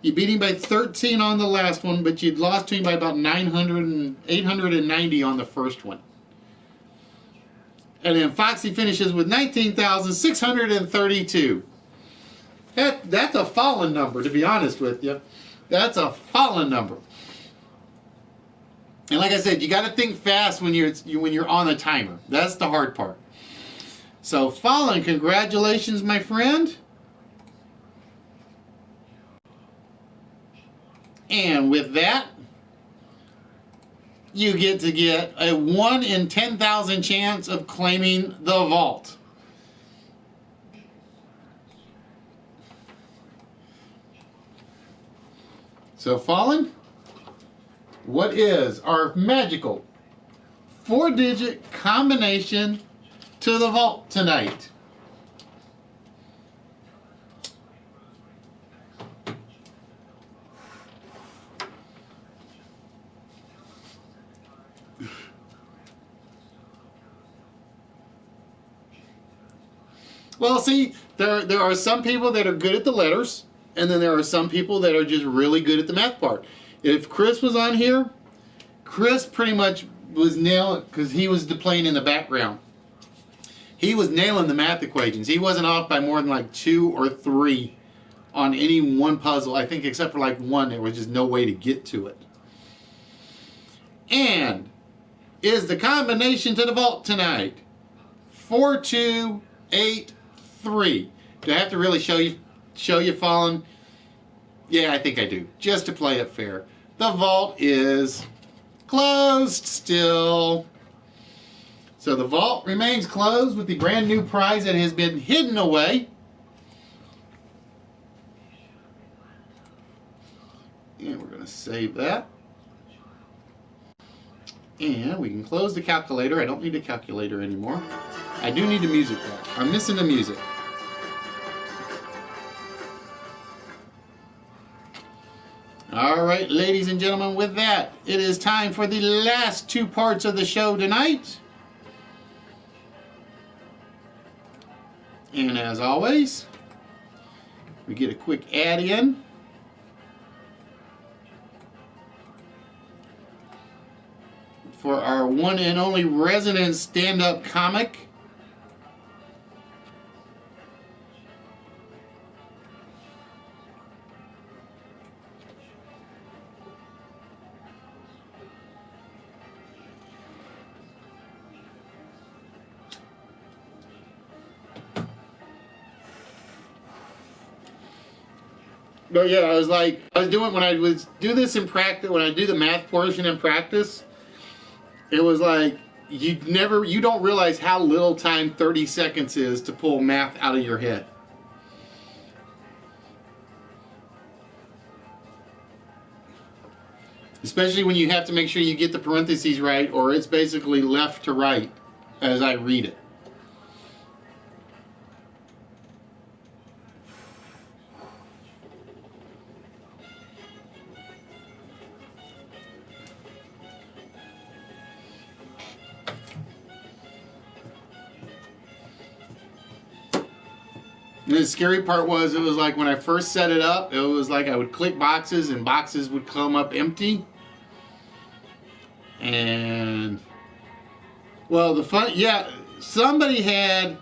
You beat him by 13 on the last one, but you'd lost to him by about 890 on the first one. And then Foxy finishes with 19,632. That's a Fallen number, to be honest with you. That's a Fallen number. And like I said, you got to think fast when you're on a timer. That's the hard part. So, Fallen, congratulations, my friend. And with that, you get to get a 1 in 10,000 chance of claiming the vault. So, Fallen, what is our magical 4-digit combination to the vault tonight? Well, see, there are some people that are good at the letters, and then there are some people that are just really good at the math part. If Chris was on here, Chris pretty much was nailing, because he was playing in the background. He was nailing the math equations. He wasn't off by more than like 2 or 3 on any one puzzle. I think except for like one, there was just no way to get to it. And is the combination to the vault tonight 4283. Do I have to really show you Fallen? Yeah, I think I do. Just to play it fair. The vault is closed still. So the vault remains closed with the brand new prize that has been hidden away. And we're going to save that. And we can close the calculator. I don't need a calculator anymore. I do need the music back. I'm missing the music. All right, ladies and gentlemen, with that, it is time for the last 2 parts of the show tonight. And as always, we get a quick ad in. For our one and only resident stand-up comic, But yeah, I was doing, when I was do this in practice, when I do the math portion in practice, it was like, you don't realize how little time 30 seconds is to pull math out of your head. Especially when you have to make sure you get the parentheses right, or it's basically left to right as I read it. And the scary part was, it was like when I first set it up, it was like I would click boxes and boxes would come up empty. And, well, somebody had,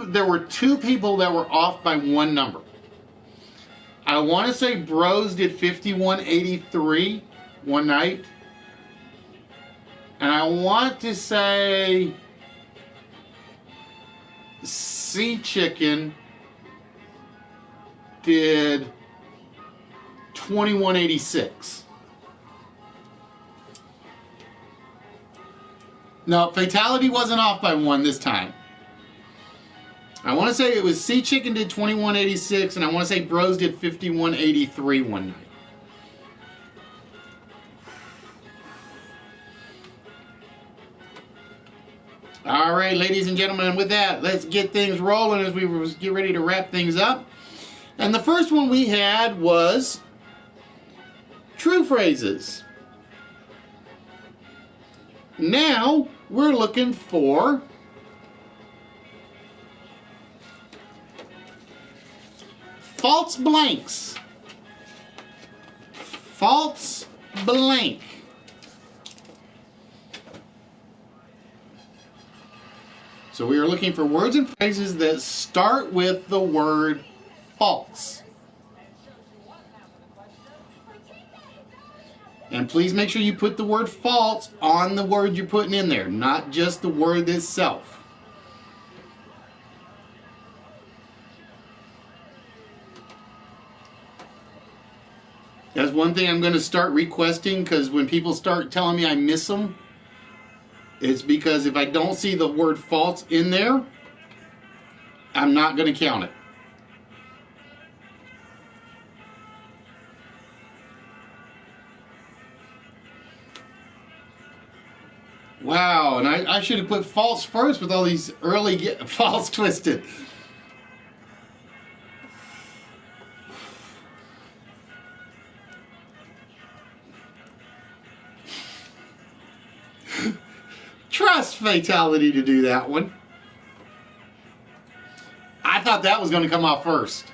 there were two people that were off by one number. I want to say Bros did 5183 one night. And I want to say Sea Chicken did 2186. No, Fatality wasn't off by one this time. I want to say it was Sea Chicken did 2186, and I want to say Bros did 5183 one night. All right, ladies and gentlemen, with that, let's get things rolling as we get ready to wrap things up. And the first one we had was true phrases. Now we're looking for false blanks. False blank. So we are looking for words and phrases that start with the word false. And please make sure you put the word false on the word you're putting in there, not just the word itself. That's one thing I'm going to start requesting, because when people start telling me I miss them, it's because if I don't see the word false in there, I'm not going to count it. Wow, and I should have put false first with all these early false twisted. Trust Fatality to do that one. I thought that was going to come off first.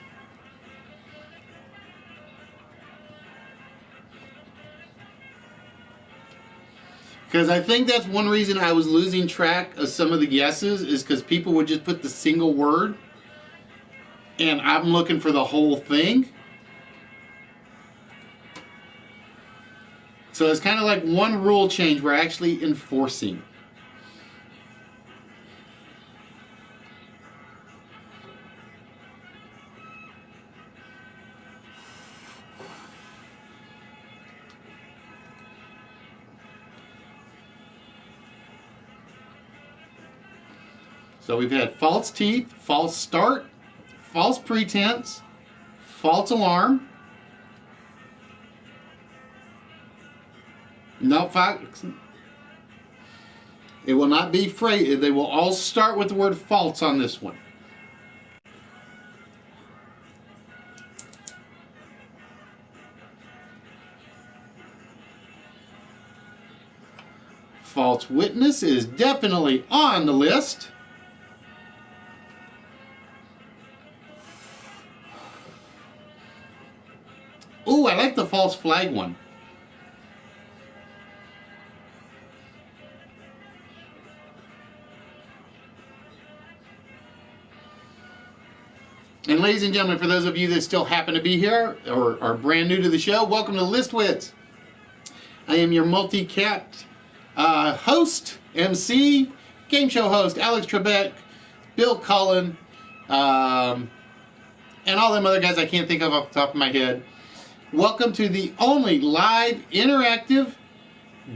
Because I think that's one reason I was losing track of some of the guesses, is because people would just put the single word, and I'm looking for the whole thing. So it's kind of like one rule change we're actually enforcing. So we've had false teeth, false start, false pretense, false alarm. No, it will not be phrase. They will all start with the word false on this one. False witness is definitely on the list. Ooh, I like the false flag one. And ladies and gentlemen, for those of you that still happen to be here or are brand new to the show, welcome to List Wits. I am your multi-cat host, MC, game show host, Alex Trebek, Bill Cullen, and all them other guys I can't think of off the top of my head. Welcome to the only live interactive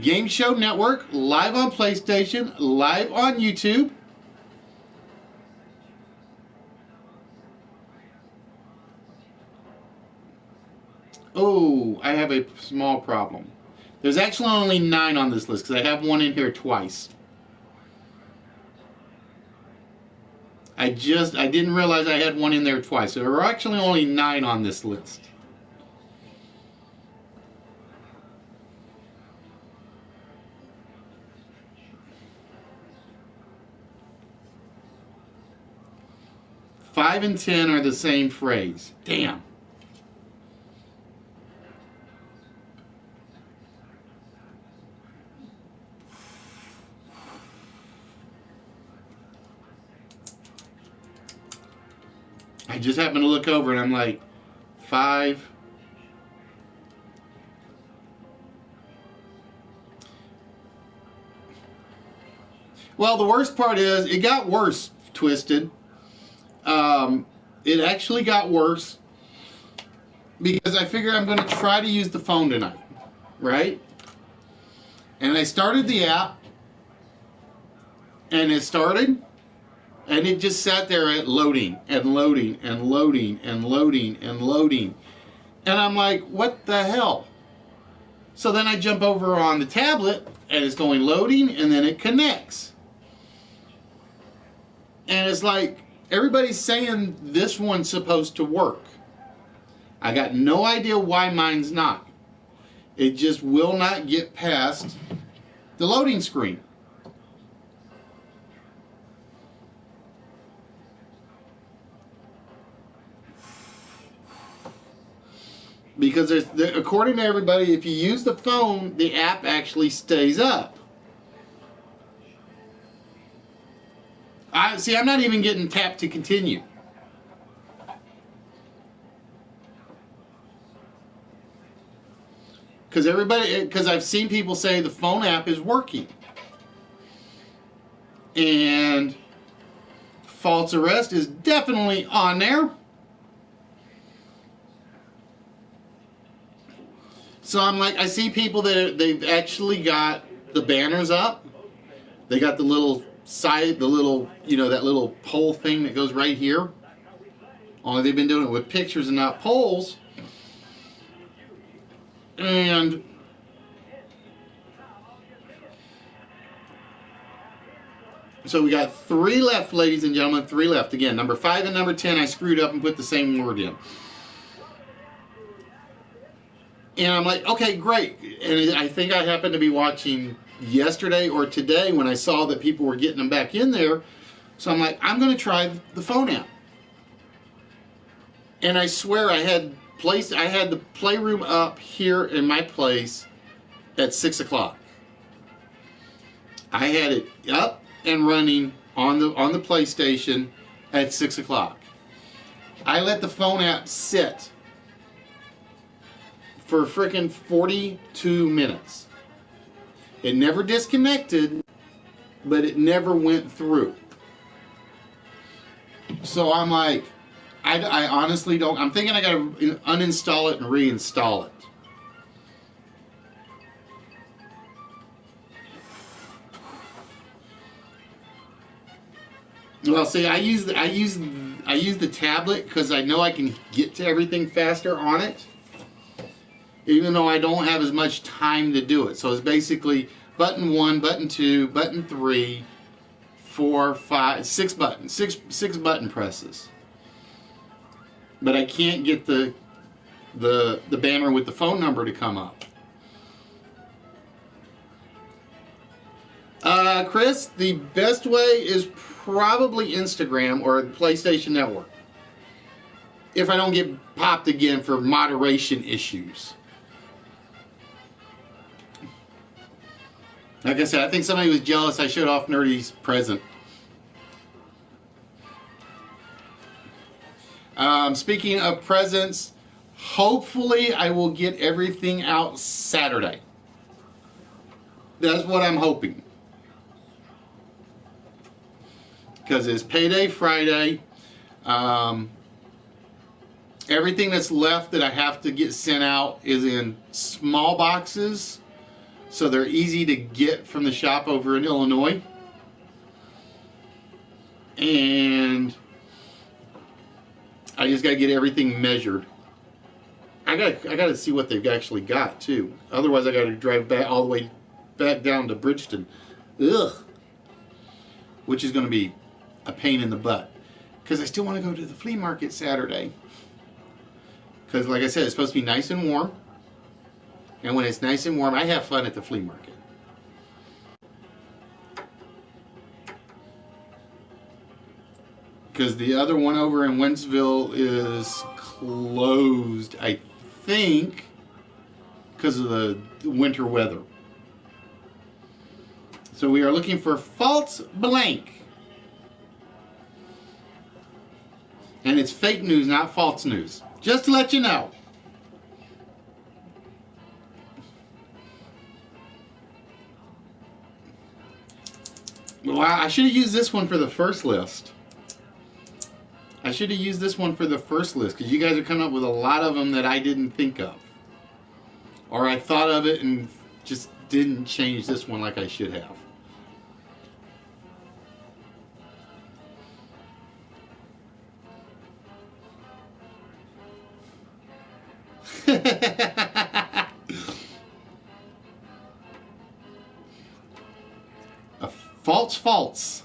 game show network, live on PlayStation, live on YouTube. Oh, I have a small problem. There's actually only 9 on this list because I have one in here twice. I didn't realize I had one in there twice. So there are actually only 9 on this list. Five and 10 are the same phrase. Damn. I just happened to look over and I'm like, 5. Well, the worst part is it got worse, Twisted. It actually got worse because I figure I'm going to try to use the phone tonight, right? And I started the app, and it started, and it just sat there at loading and loading and loading and loading and loading. And I'm like, what the hell? So then I jump over on the tablet, and it's going loading, and then it connects. And it's like, everybody's saying this one's supposed to work. I got no idea why mine's not. It just will not get past the loading screen. Because according to everybody, if you use the phone, the app actually stays up. I'm not even getting tapped to continue. Because I've seen people say the phone app is working. And false arrest is definitely on there. So I'm like, I see people that they've actually got the banners up. They got the little side, that little poll thing that goes right here. Only they've been doing it with pictures and not polls. And so we got 3 left, ladies and gentlemen, 3 left. Again, number 5 and number 10, I screwed up and put the same word in. And I'm like, okay, great. And I think I happened to be watching yesterday or today when I saw that people were getting them back in there. So I'm like, I'm going to try the phone app. And I swear I had the playroom up here in my place at 6 o'clock. I had it up and running on the PlayStation at 6 o'clock. I let the phone app sit for frickin' 42 minutes. It never disconnected, but it never went through. So I'm like, I honestly don't. I'm thinking I gotta uninstall it and reinstall it. Well, see, I use the tablet because I know I can get to everything faster on it, even though I don't have as much time to do it. So it's basically button 1, button 2, button 3, 4, 5, 6 buttons, six button presses. But I can't get the banner with the phone number to come up. Chris, the best way is probably Instagram or PlayStation Network. If I don't get popped again for moderation issues. Like I said, I think somebody was jealous I showed off Nerdy's present. Speaking of presents, hopefully I will get everything out Saturday. That's what I'm hoping. Because it's payday Friday. Everything that's left that I have to get sent out is in small boxes, so they're easy to get from the shop over in Illinois. And I just got to get everything measured. I gotta see what they've actually got too. Otherwise, I got to drive back all the way back down to Bridgeton. Ugh. Which is going to be a pain in the butt, because I still want to go to the flea market Saturday. Because, like I said, it's supposed to be nice and warm. And when it's nice and warm, I have fun at the flea market. Because the other one over in Wentzville is closed, I think, because of the winter weather. So we are looking for false blank. And it's fake news, not false news. Just to let you know. Well, I should have used this one for the first list. I should have used this one for the first list, because you guys are coming up with a lot of them that I didn't think of. Or I thought of it and just didn't change this one like I should have. A false.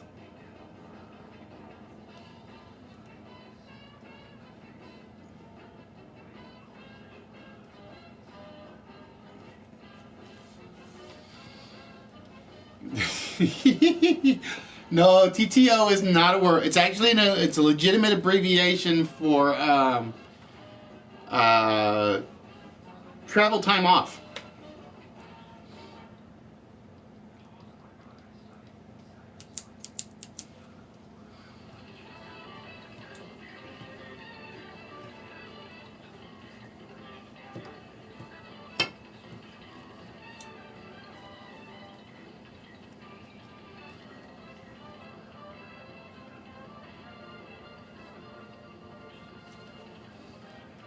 No, TTO is not a word. It's actually it's a legitimate abbreviation for travel time off.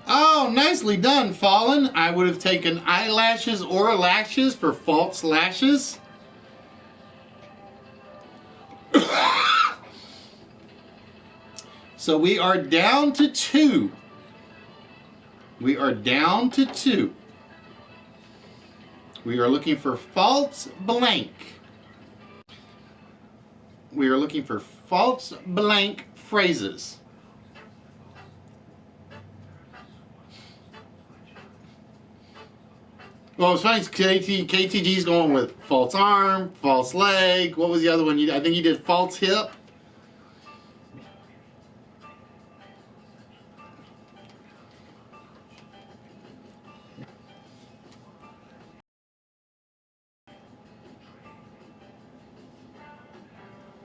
Oh, nicely done, Fallen. I would have taken eyelashes or lashes for false lashes. So we are down to 2. We are down to 2. We are looking for false blank. We are looking for false blank phrases. Well, it's funny. KTG's going with false arm, false leg. What was the other one? I think you did false hip.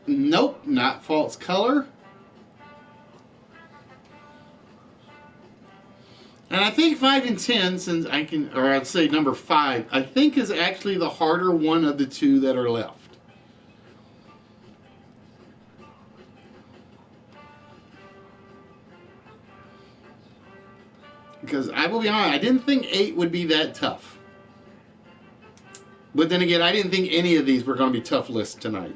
Nope, not false color. And I think 5 and 10, since I can, or I'd say number 5, I think is actually the harder one of the 2 that are left. Because I will be honest, I didn't think 8 would be that tough. But then again, I didn't think any of these were going to be tough lists tonight.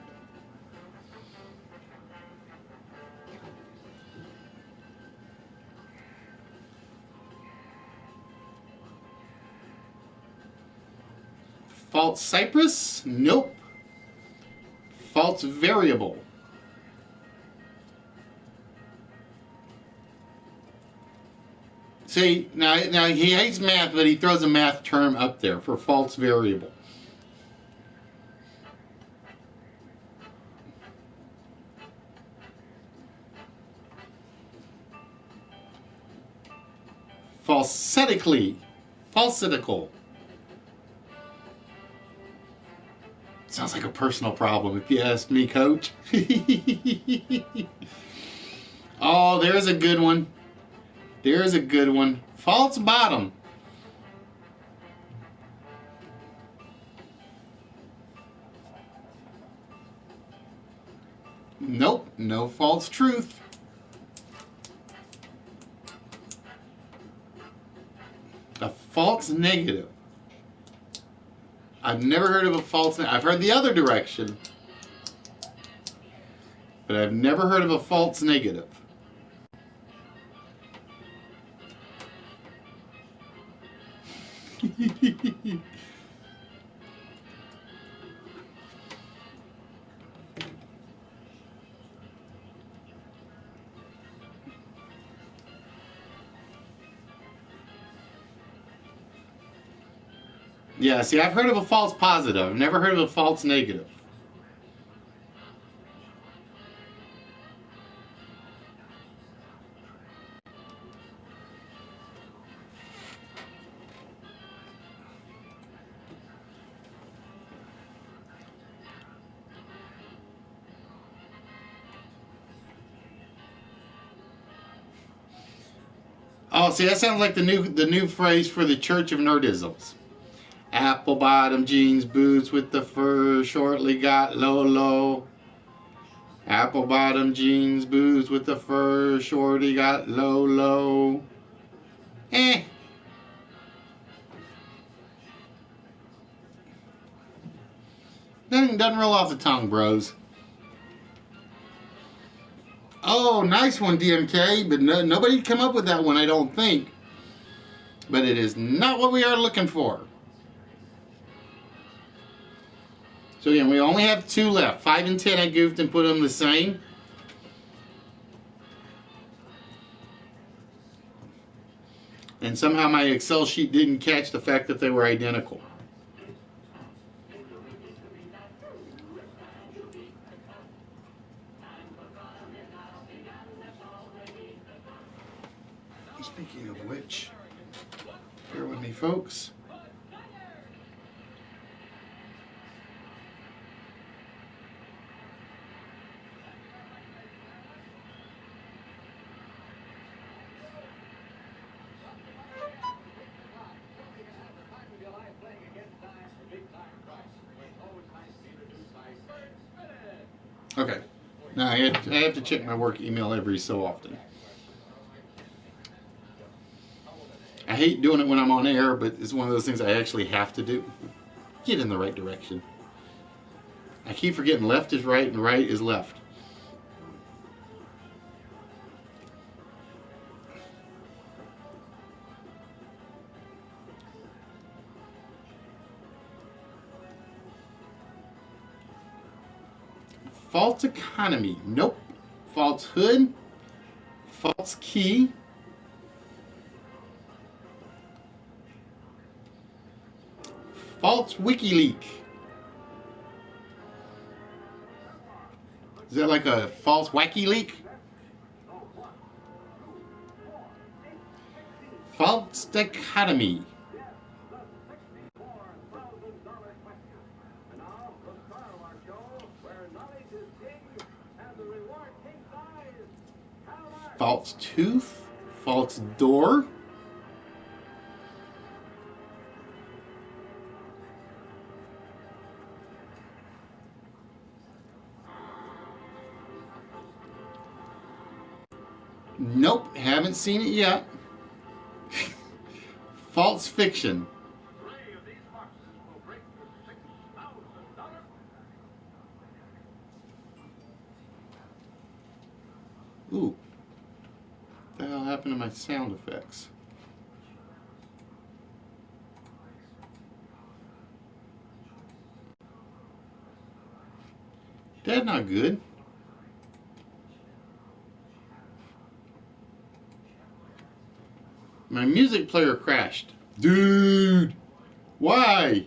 False Cypress? Nope. False variable. See, now he hates math, but he throws a math term up there for false variable. Falsetically. Falsitical. Sounds like a personal problem, if you ask me, Coach. Oh, there's a good one. There's a good one. False bottom. Nope, no false truth. false negative. I've never heard of a false negative. I've heard the other direction, but I've never heard of a false negative. Yeah, see, I've heard of a false positive. I've never heard of a false negative. Oh, see, that sounds like the new phrase for the Church of Nerdisms. Apple bottom jeans, boots with the fur, shortly got low low. Apple bottom jeans, boots with the fur, shorty got low low. Eh. Doesn't roll off the tongue, bros. Oh, nice one, DMK, but nobody come up with that one, I don't think. But it is not what we are looking for. So again, we only have 2 left. 5 and 10 I goofed and put them the same. And somehow my Excel sheet didn't catch the fact that they were identical. Speaking of which, bear with me, folks. Okay. Now I have to check my work email every so often. I hate doing it when I'm on air, but it's one of those things I actually have to do. Get in the right direction. I keep forgetting left is right and right is left. False economy. Nope. Falsehood. False key. False WikiLeak. Is that like a false wacky leak? False dichotomy. False tooth. False door. Nope, haven't seen it yet. False fiction. Ooh. What the hell happened to my sound effects? That's not good. My music player crashed. Dude! Why?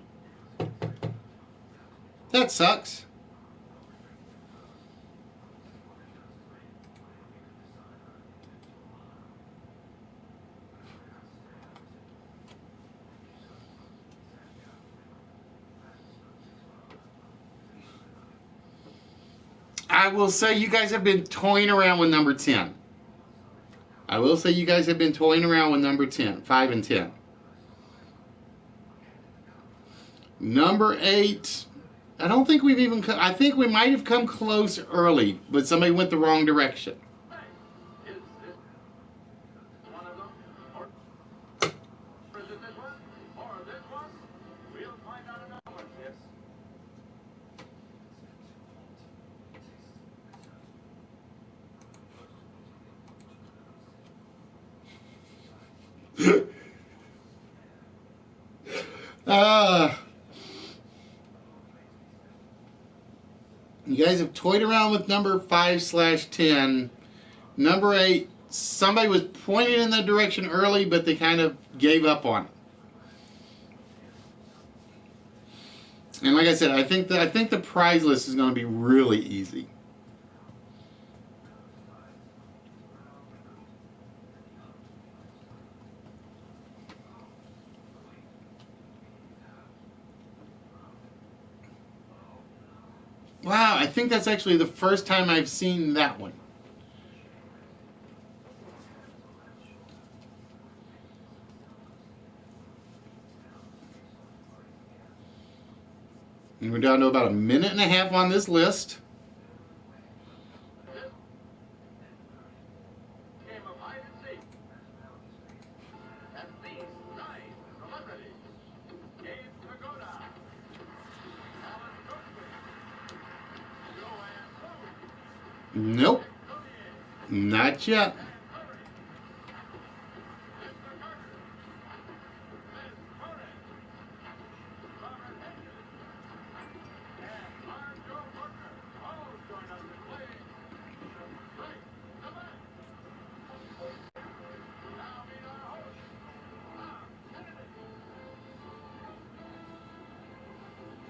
That sucks. I will say you guys have been toying around with number 10. I will say you guys have been toying around with number 10, 5 and 10. Number 8, I don't think we've even I think we might have come close early, but somebody went the wrong direction. You guys have toyed around with number 5/10. Number 8, somebody was pointing in that direction early, but they kind of gave up on it. And like I said, I think the prize list is going to be really easy. Wow, I think that's actually the first time I've seen that one. And we're down to about a minute and a half on this list. Nope, not yet.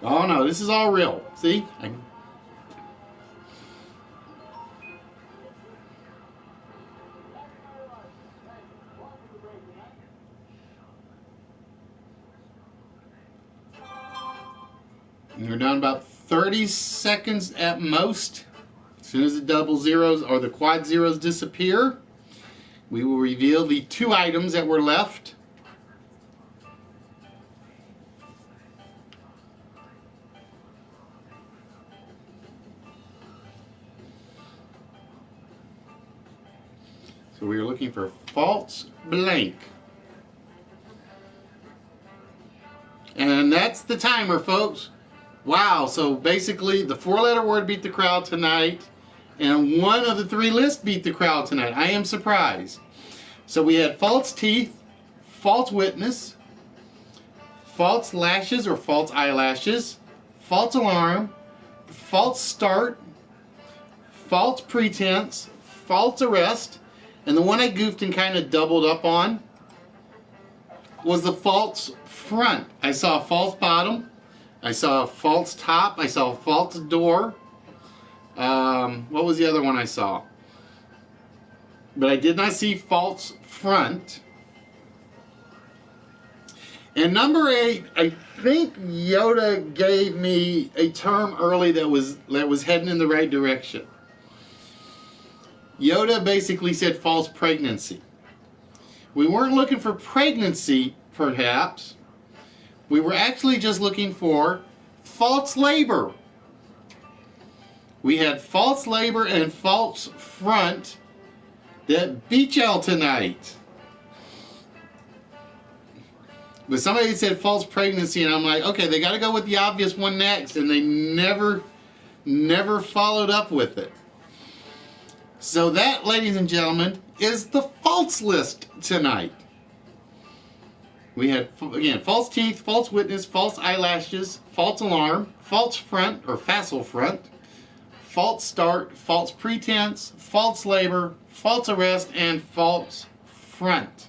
Oh no, this is all real. See? And we're down about 30 seconds at most. As soon as the double zeros or the quad zeros disappear, we will reveal the 2 items that were left. So we are looking for false blank. And that's the timer, folks. Wow, so basically the 4-letter word beat the crowd tonight, and 1 of the 3 lists beat the crowd tonight. I am surprised. So we had false teeth, false witness, false lashes or false eyelashes, false alarm, false start, false pretense, false arrest, and the one I goofed and kind of doubled up on was the false front. I saw a false bottom, I saw a false top, I saw a false door. What was the other one I saw? But I did not see false front. And number 8, I think Yoda gave me a term early that was heading in the right direction. Yoda basically said false pregnancy. We weren't looking for pregnancy, perhaps. We were actually just looking for false labor. We had false labor and false front that beat y'all tonight. But somebody said false pregnancy, and I'm like, okay, they got to go with the obvious one next, and they never followed up with it. So that, ladies and gentlemen, is the false list tonight. We had, again, false teeth, false witness, false eyelashes, false alarm, false front or facile front, false start, false pretense, false labor, false arrest, and false front.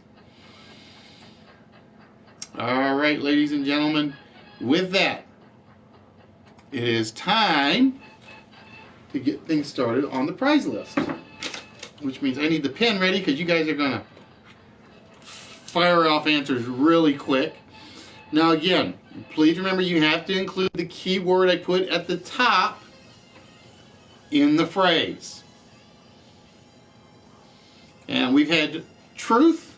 All right, ladies and gentlemen, with that, it is time to get things started on the prize list, which means I need the pen ready because you guys are going to fire off answers really quick. Now again, please remember you have to include the keyword I put at the top in the phrase. And we've had truth,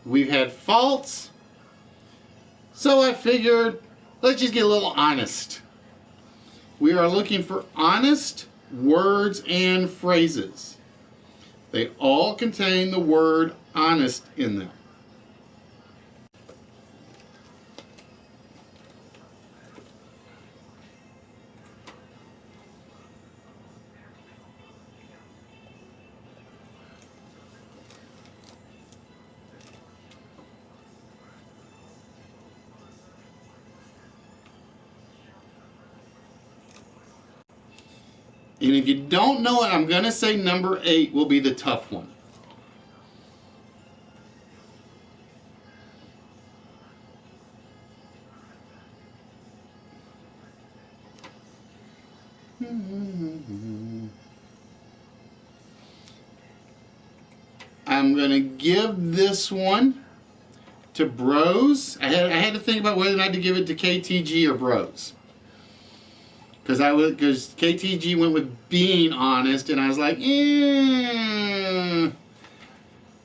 we've had false, so I figured let's just get a little honest. We are looking for honest words and phrases. They all contain the word honest in them. And if you don't know it, I'm going to say number 8 will be the tough one. I'm going to give this one to Bros. I had to think about whether or not to give it to KTG or Bros. Because KTG went with being honest, and I was like, I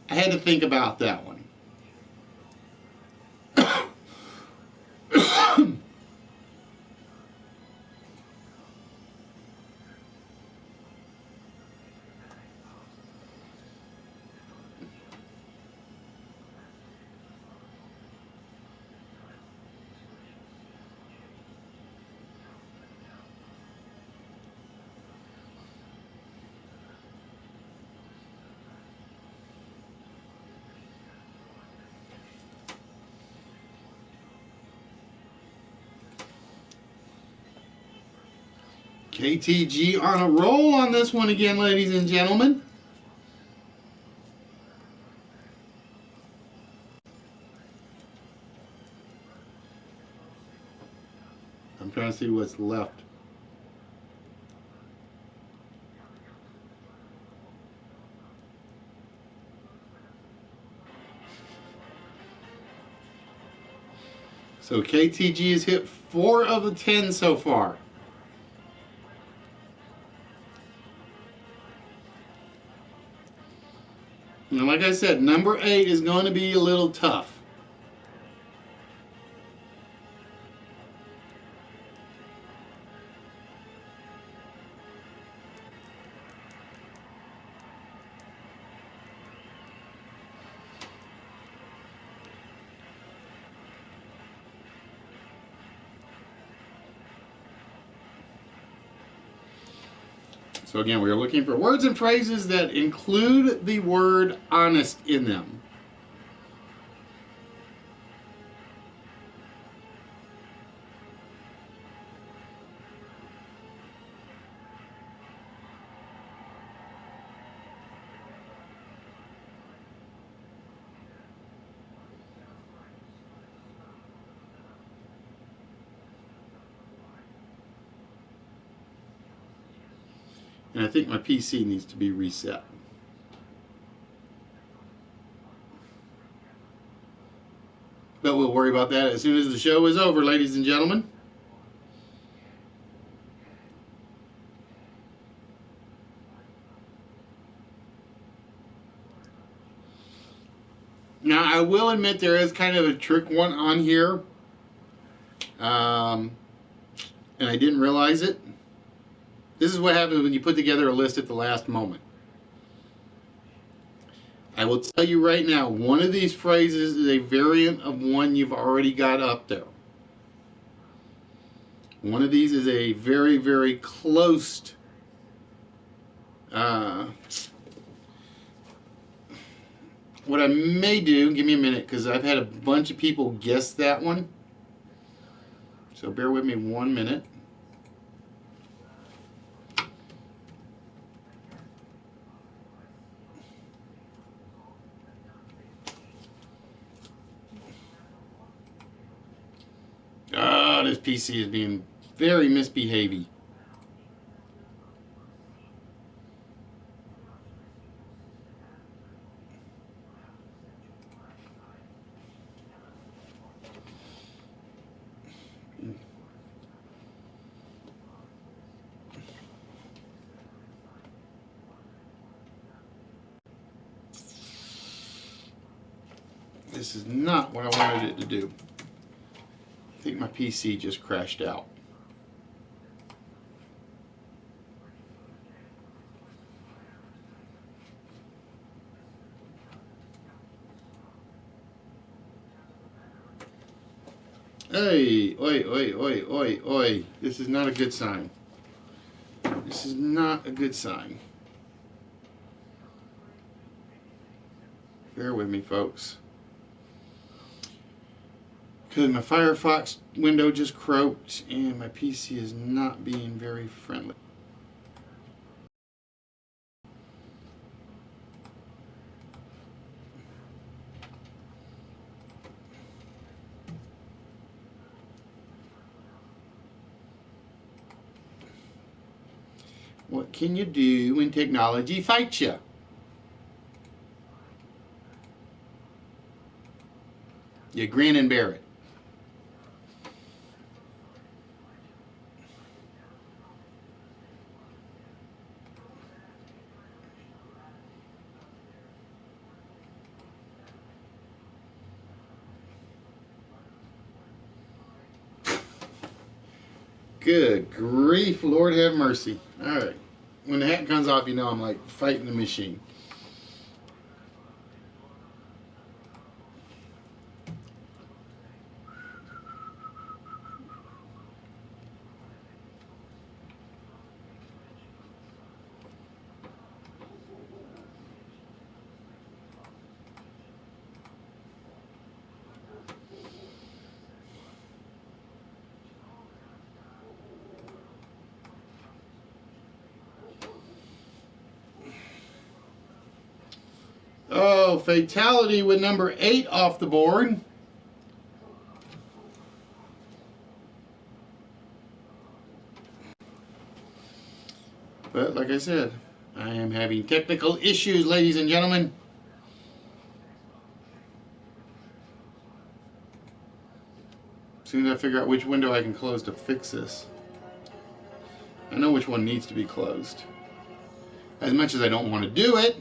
had to think about that one. KTG on a roll on this one again, ladies and gentlemen. I'm trying to see what's left. So KTG has hit 4 of the 10 so far. And like I said, number 8 is going to be a little tough. So again, we're looking for words and phrases that include the word honest in them. And I think my PC needs to be reset. But we'll worry about that as soon as the show is over, ladies and gentlemen. Now, I will admit there is kind of a trick one on here. And I didn't realize it. This is what happens when you put together a list at the last moment. I will tell you right now, one of these phrases is a variant of one you've already got up there. One of these is a very, very close what I may do, give me a minute, because I've had a bunch of people guess that one. So bear with me 1 minute. Oh, this PC is being very misbehaving. This is not what I wanted it to do. I think my PC just crashed out. Hey, oi, oi, oi, oi, oi. This is not a good sign. This is not a good sign. Bear with me, folks. Because my Firefox window just croaked and my PC is not being very friendly. What can you do when technology fights you? You grin and bear it. Good grief, Lord have mercy. All right. When the hat comes off, you know I'm like fighting the machine. Oh, fatality with number 8 off the board. But like I said, I am having technical issues, ladies and gentlemen. As soon as I figure out which window I can close to fix this. I know which one needs to be closed. As much as I don't want to do it.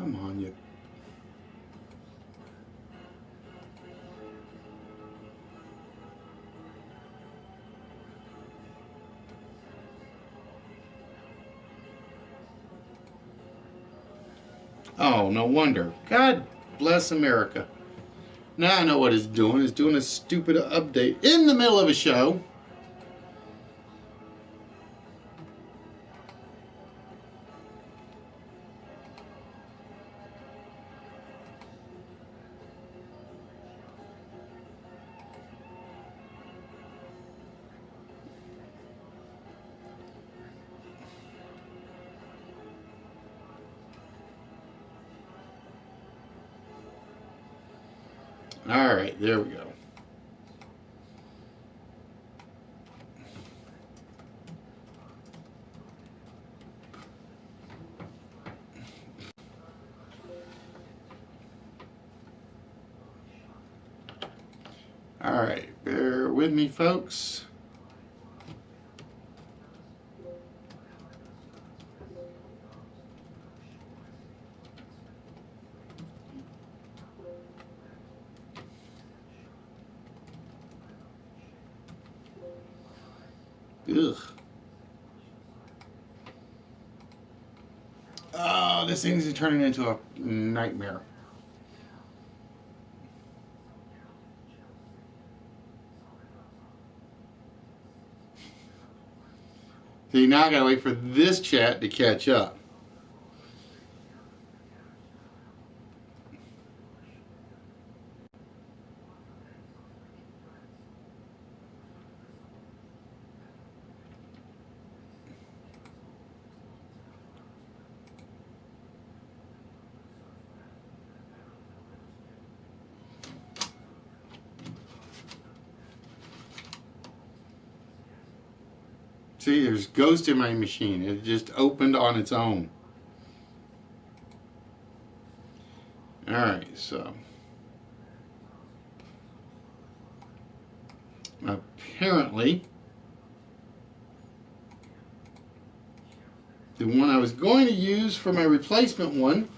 Come on, you. Oh, no wonder. God bless America. Now I know what it's doing. It's doing a stupid update in the middle of a show. All right, there we go. All right, bear with me, folks. Ugh. Oh, this thing's turning into a nightmare. See, now I gotta wait for this chat to catch up. See, there's ghost in my machine. It just opened on its own. All right, so apparently the one I was going to use for my replacement one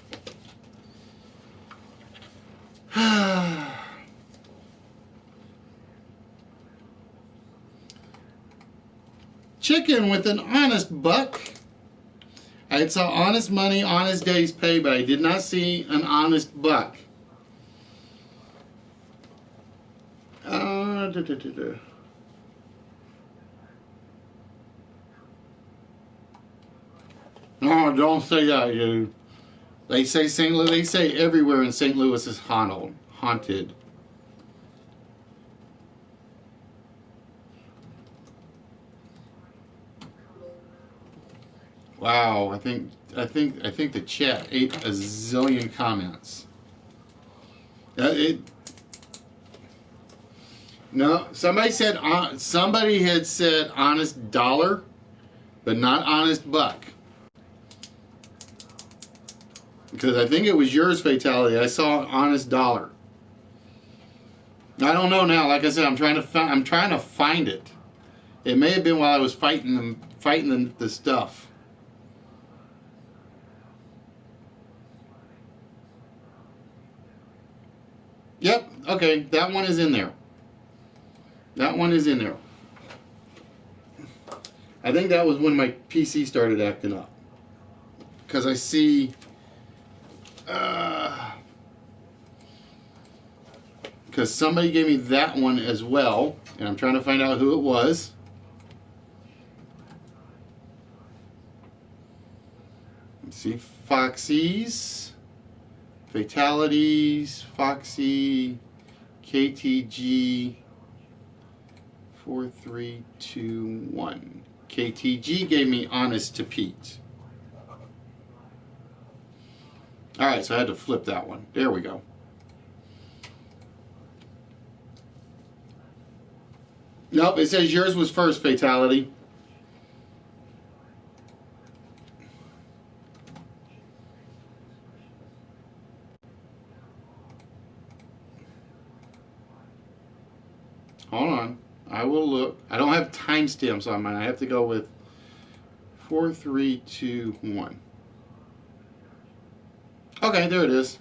chicken with an honest buck. I saw honest money, honest days pay, but I did not see an honest buck. No, don't say that, dude. They say St. Louis. They say everywhere in St. Louis is haunted. Wow, I think the chat ate a zillion comments. No, somebody had said honest dollar, but not honest buck. Because I think it was yours, Fatality. I saw honest dollar. I don't know now. Like I said, I'm trying to find it. It may have been while I was fighting the stuff. Yep. Okay, that one is in there. That one is in there. I think that was when my PC started acting up. Because I see... because somebody gave me that one as well. And I'm trying to find out who it was. Let's see. Foxy's. Fatalities. Foxy. KTG. 4321. KTG gave me honest to Pete. Alright, so I had to flip that one. There we go. Nope, it says yours was first, Fatality. Hold on. I will look. I don't have timestamps on mine. I have to go with 4321. Okay, there it is.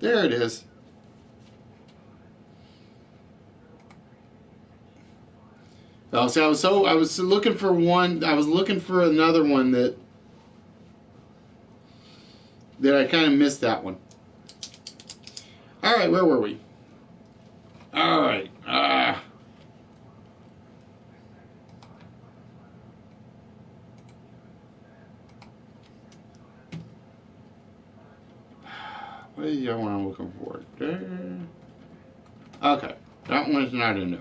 There it is. Oh, so I was looking for one. I was looking for another one that I kind of missed that one. All right, where were we? All right. What is the one I'm looking for? There. Okay, that one's not in there.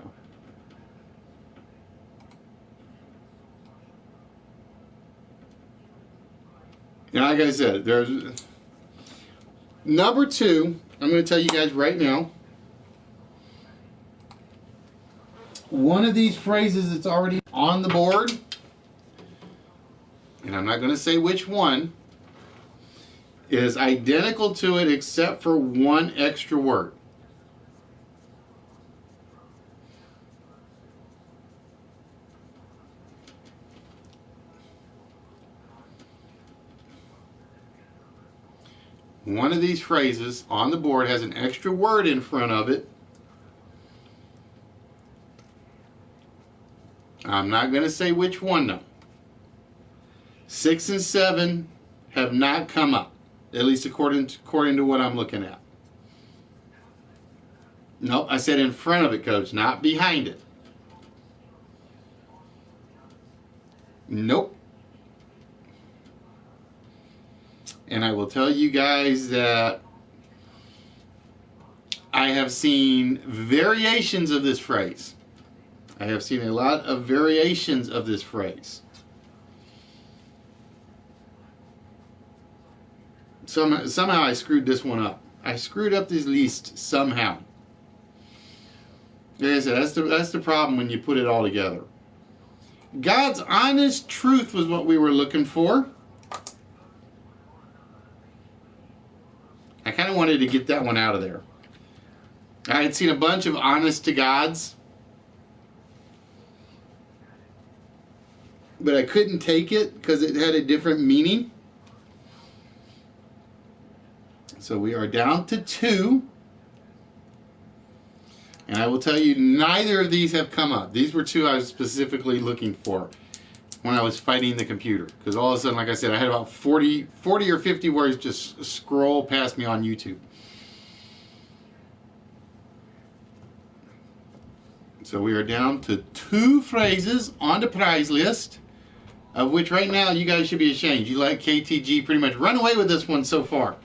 And like I said, there's number 2. I'm going to tell you guys right now. One of these phrases that's already on the board, and I'm not going to say which one, is identical to it except for one extra word. One of these phrases on the board has an extra word in front of it. I'm not going to say which one though. 6 and 7 have not come up, at least according to what I'm looking at. Nope, I said in front of it, Coach, not behind it. Nope. And I will tell you guys that I have seen variations of this phrase. I have seen a lot of variations of this phrase. Somehow I screwed this one up. I screwed up this list somehow. Like I said, that's the problem when you put it all together. God's honest truth was what we were looking for. I kind of wanted to get that one out of there. I had seen a bunch of honest to Gods, but I couldn't take it because it had a different meaning. So we are down to 2. And I will tell you, neither of these have come up. These were 2 I was specifically looking for when I was fighting the computer. Because all of a sudden, like I said, I had about 40 or 50 words just scroll past me on YouTube. So we are down to 2 phrases on the prize list, of which right now you guys should be ashamed. You let KTG pretty much run away with this one so far.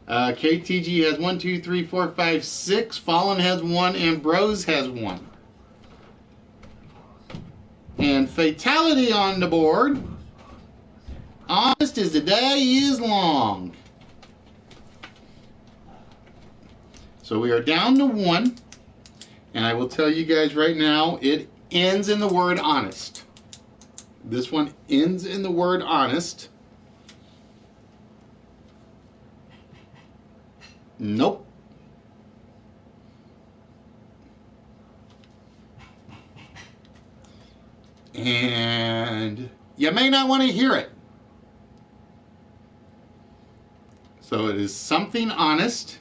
KTG has 1, 2, 3, 4, 5, 6. Fallen has 1, and Bros has 1. And fatality on the board. Honest as the day is long. So we are down to 1. And I will tell you guys right now, it ends in the word honest. This one ends in the word honest. Nope. And you may not want to hear it. So it is something honest,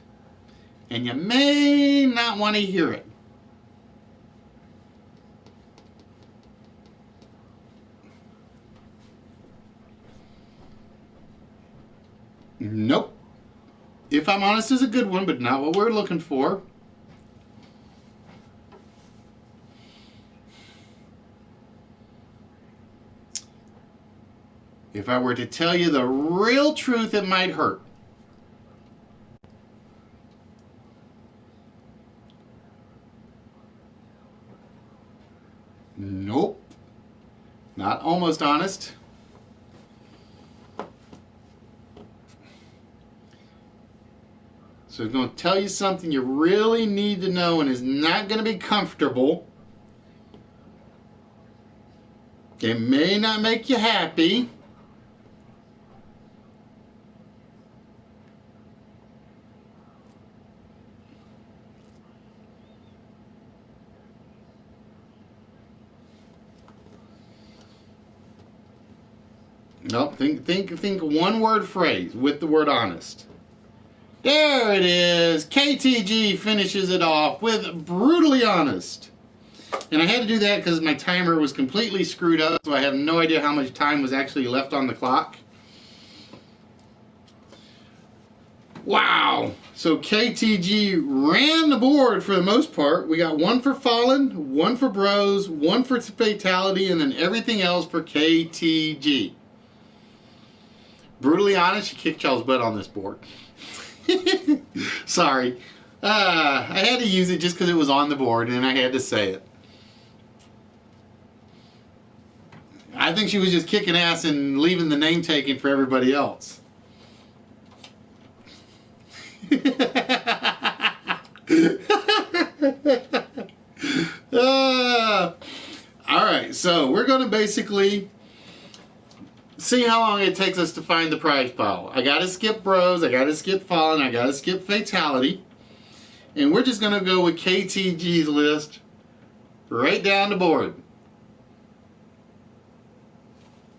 and you may not want to hear it. Nope. If I'm honest is a good one, but not what we're looking for. If I were to tell you the real truth, it might hurt. Nope. Not almost honest. So I'm going to tell you something you really need to know and is not going to be comfortable. It may not make you happy. Nope. Think one word phrase with the word honest. There it is. KTG finishes it off with brutally honest. And I had to do that because my timer was completely screwed up, so I have no idea how much time was actually left on the clock. Wow. So KTG ran the board for the most part. We got 1 for Fallen, 1 for Bros, 1 for Fatality, and then everything else for KTG. Brutally honest, she kicked y'all's butt on this board. Sorry. I had to use it just because it was on the board and I had to say it. I think she was just kicking ass and leaving the name taken for everybody else. Alright, so we're going to basically see how long it takes us to find the prize pile. I gotta skip Bros, I gotta skip Fallen, I gotta skip Fatality. And we're just gonna go with KTG's list right down the board.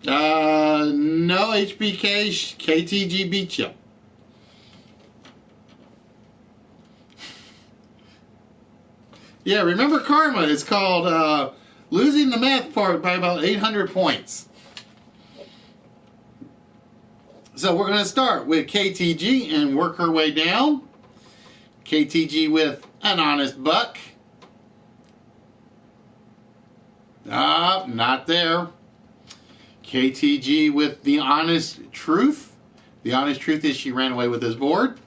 No HBK, KTG beat you. Yeah, remember karma. It's called losing the math part by about 800 points. So we're going to start with KTG and work her way down. KTG with an honest buck. Not there. KTG with the honest truth. The honest truth is she ran away with this board.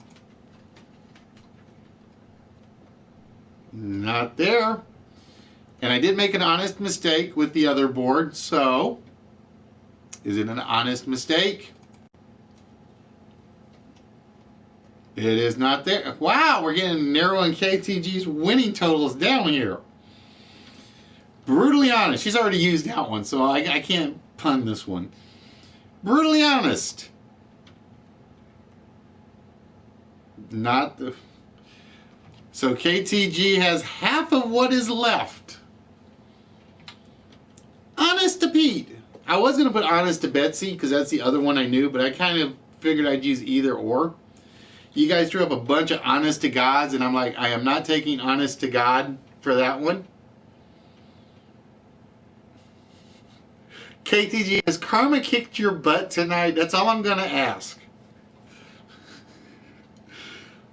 Not there. And I did make an honest mistake with the other board, so is it an honest mistake? It is not there. Wow, we're getting narrowing KTG's winning totals down here. Brutally honest. She's already used that one, so I can't pun this one. Brutally honest. Not the... So KTG has half of what is left. Honest to Pete. I was going to put honest to Betsy because that's the other one I knew, but I kind of figured I'd use either or. You guys threw up a bunch of honest to gods, and I'm like, I am not taking honest to God for that one. KTG, has karma kicked your butt tonight? That's all I'm going to ask.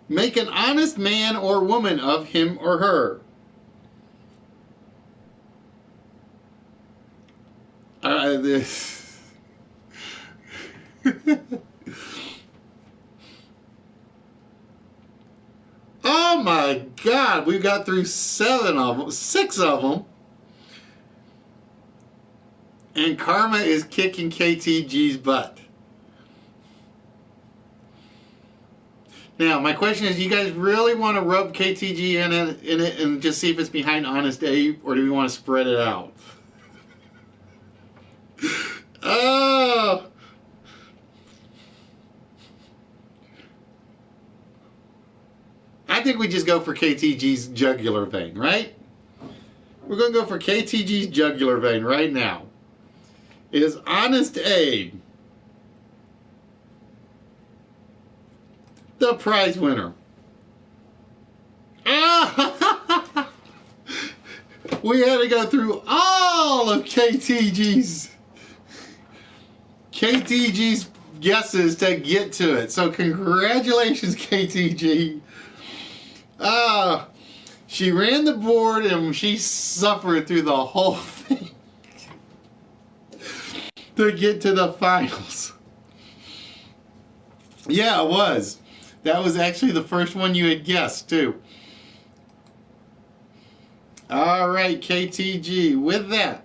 Make an honest man or woman of him or her. my God, we got through 6 of them. And Karma is kicking KTG's butt. Now, my question is, do you guys really want to rub KTG in it and just see if it's behind Honest Abe, or do we want to spread it out? Oh! I think we just go for KTG's jugular vein, right? We're going to go for KTG's jugular vein right now. Is Honest Abe the prize winner? Ah! We had to go through all of KTG's guesses to get to it. So congratulations, KTG. She ran the board and she suffered through the whole thing to get to the finals. Yeah, it was. That was actually the first one you had guessed, too. All right, KTG, with that.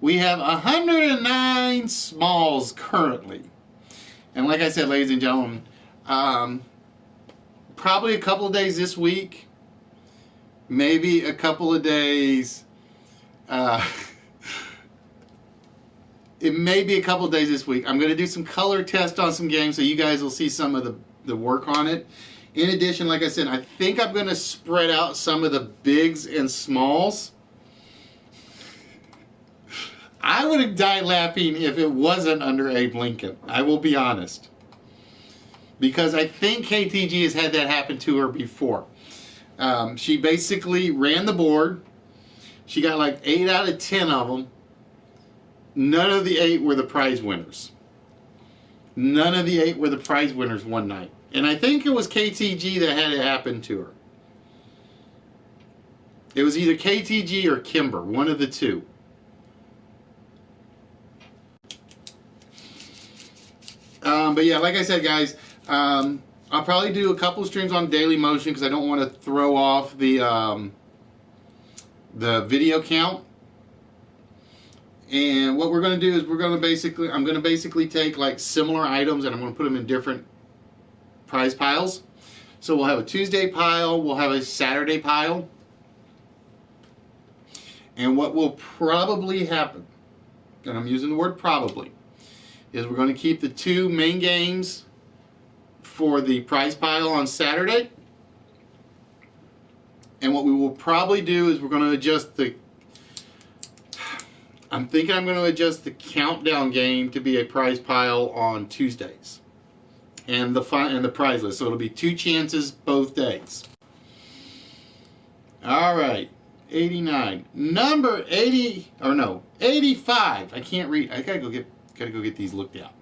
We have 109 smalls currently. And like I said, ladies and gentlemen, probably a couple of days this week, maybe a couple of days, it may be a couple of days this week. I'm going to do some color test on some games so you guys will see some of the work on it. In addition, like I said, I think I'm going to spread out some of the bigs and smalls. I would have died laughing if it wasn't under Abe Lincoln. I will be honest. Because I think KTG has had that happen to her before. She basically ran the board. She got like 8 out of 10 of them. None of the 8 were the prize winners. None of the 8 were the prize winners one night. And I think it was KTG that had it happen to her. It was either KTG or Kimber, one of the two. But yeah, like I said, guys, I'll probably do a couple streams on Daily Motion because I don't want to throw off the video count. And what we're going to do is I'm going to basically take like similar items and I'm going to put them in different prize piles. So we'll have a Tuesday pile, we'll have a Saturday pile. And what will probably happen, and I'm using the word probably, is we're going to keep the 2 main games for the prize pile on Saturday. And what we will probably do is we're going to adjust the... I'm thinking I'm going to adjust the countdown game to be a prize pile on Tuesdays. And the prize list. So it'll be 2 chances both days. All right. 89. Number 80... Or no. 85. I can't read. I gotta go get these looked at.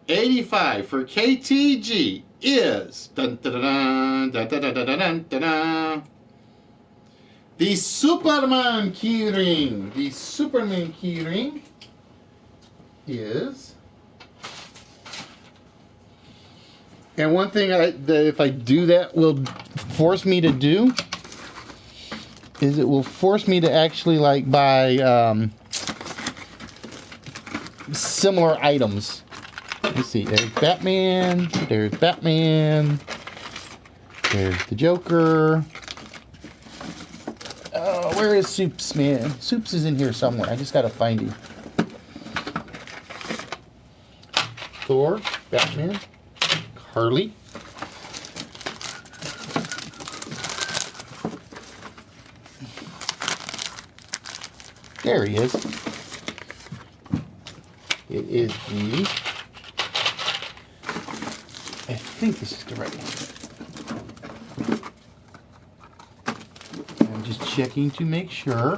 85 for KTG is dun, dun, dun, dun, dun, dun, dun, dun, dun, dun, the Superman keyring. The Superman keyring is, and one thing that if I do that will force me to do is it will force me to actually like buy similar items. Let's see, there's Batman, there's the Joker. Oh, where is Soups, man? Soups is in here somewhere. I just gotta find him. Thor, Batman, Harley. There he is. It is the... I think this is the right one. I'm just checking to make sure.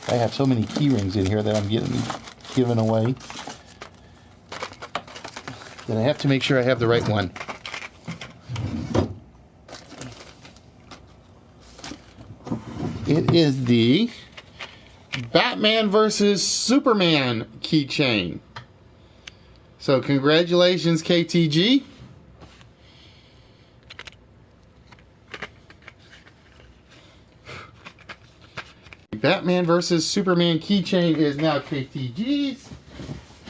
I have so many key rings in here that I'm giving away that I have to make sure I have the right one. It is the Batman versus Superman keychain. So congratulations, KTG. Batman versus Superman keychain is now KTG's,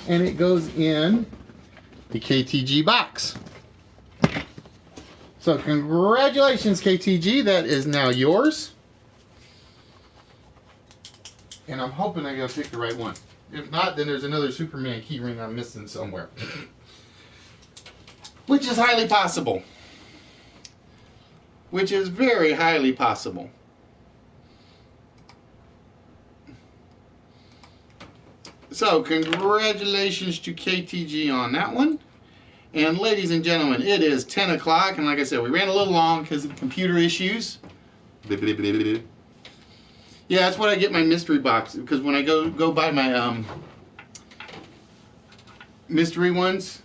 and it goes in the KTG box. So congratulations, KTG. That is now yours. And I'm hoping I gotta pick the right one. If not, then there's another Superman key ring I'm missing somewhere. Which is highly possible. Which is very highly possible. So, congratulations to KTG on that one. And ladies and gentlemen, it is 10 o'clock. And like I said, we ran a little long because of computer issues. Blah, blah, blah, blah. Yeah, that's what I get my mystery box, because when I go buy my mystery ones,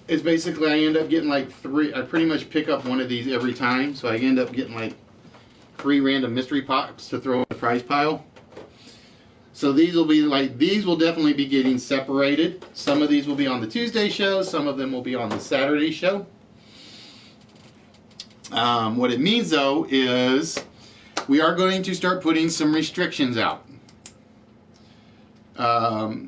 it's basically I end up getting like 3. I pretty much pick up one of these every time, so I end up getting like 3 random mystery pops to throw in the prize pile. So these will definitely be getting separated. Some of these will be on the Tuesday show, some of them will be on the Saturday show. What it means though is we are going to start putting some restrictions out. I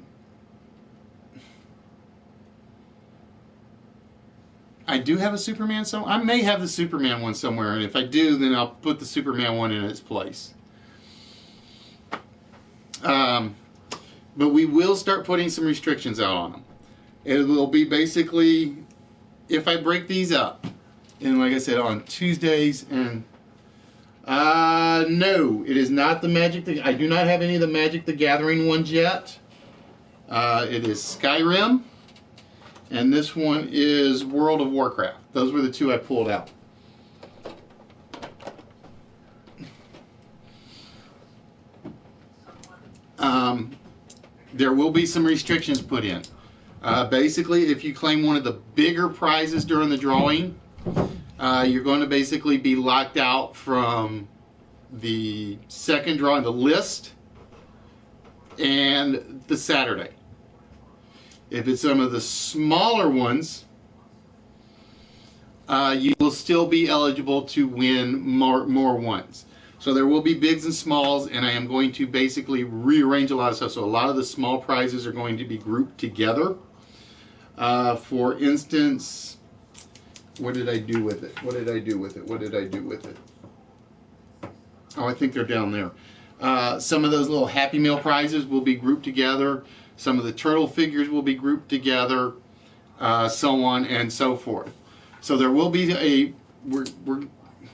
do have a Superman, so I may have the Superman one somewhere, and if I do, then I'll put the Superman one in its place. But we will start putting some restrictions out on them. It will be basically, if I break these up, and like I said, on Tuesdays and no, it is not the I do not have any of the Magic the Gathering ones yet. It is Skyrim, and this one is World of Warcraft. Those were the 2 I pulled out. There will be some restrictions put in. Basically, if you claim one of the bigger prizes during the drawing, you're going to basically be locked out from the second draw in the list and the Saturday. If it's some of the smaller ones, you will still be eligible to win more ones. So there will be bigs and smalls, and I am going to basically rearrange a lot of stuff. So a lot of the small prizes are going to be grouped together. For instance, what did I do with it? What did I do with it? What did I do with it? Oh, I think they're down there. Some of those little Happy Meal prizes will be grouped together. Some of the turtle figures will be grouped together, so on and so forth. So there will be we're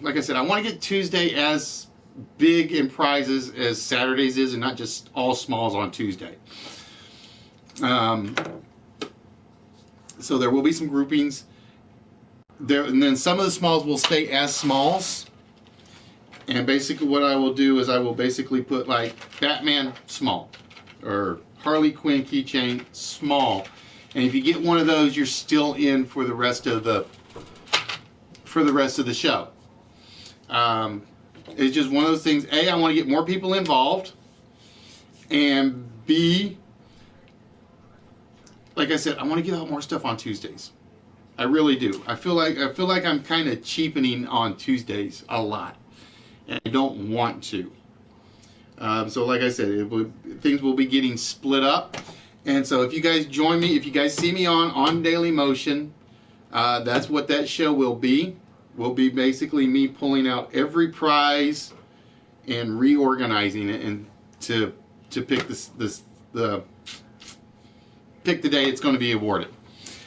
like I said, I want to get Tuesday as big in prizes as Saturdays is, and not just all smalls on Tuesday. So there will be some groupings there, and then some of the smalls will stay as smalls. And basically what I will do is I will basically put like Batman small, or Harley Quinn keychain small. And if you get one of those, you're still in for the rest of the show. It's just one of those things. A, I want to get more people involved, and B, like I said, I want to get out more stuff on Tuesdays. I really do. I feel like I'm kind of cheapening on Tuesdays a lot, and I don't want to. So like I said, things will be getting split up. And so if you guys join me, if you guys see me on Daily Motion, that's what that show will be. Will be basically me pulling out every prize and reorganizing it, and to pick pick the day it's going to be awarded.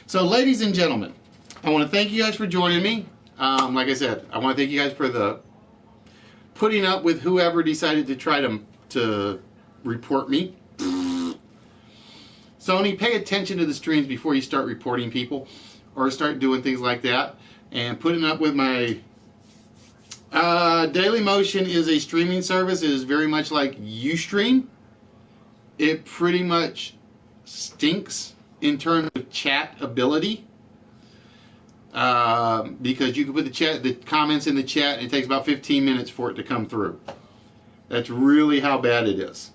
So ladies and gentlemen, I want to thank you guys for joining me. Like I said, I want to thank you guys for putting up with whoever decided to try to report me. Sony, pay attention to the streams before you start reporting people or start doing things like that. And putting up with my Daily Motion is a streaming service. It is very much like Ustream. it pretty much stinks in terms of chat ability. Because you can put the comments in the chat, and it takes about 15 minutes for it to come through. That's really how bad it is.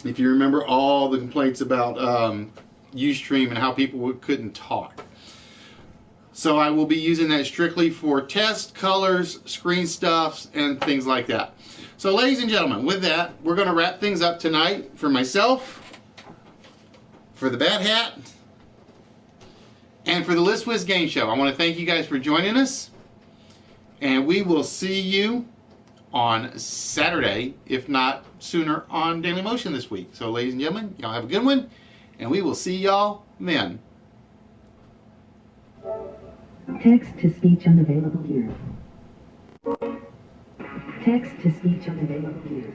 If you remember all the complaints about Ustream and how people couldn't talk. So I will be using that strictly for test, colors, screen stuffs, and things like that. So ladies and gentlemen, with that, we're going to wrap things up tonight for myself, for the Bad Hat, and for the Wits Game Show. I want to thank you guys for joining us, and we will see you on Saturday, if not sooner, on Daily Motion this week. So ladies and gentlemen, y'all have a good one, and we will see y'all then. Text to speech unavailable here. Text to speech unavailable here.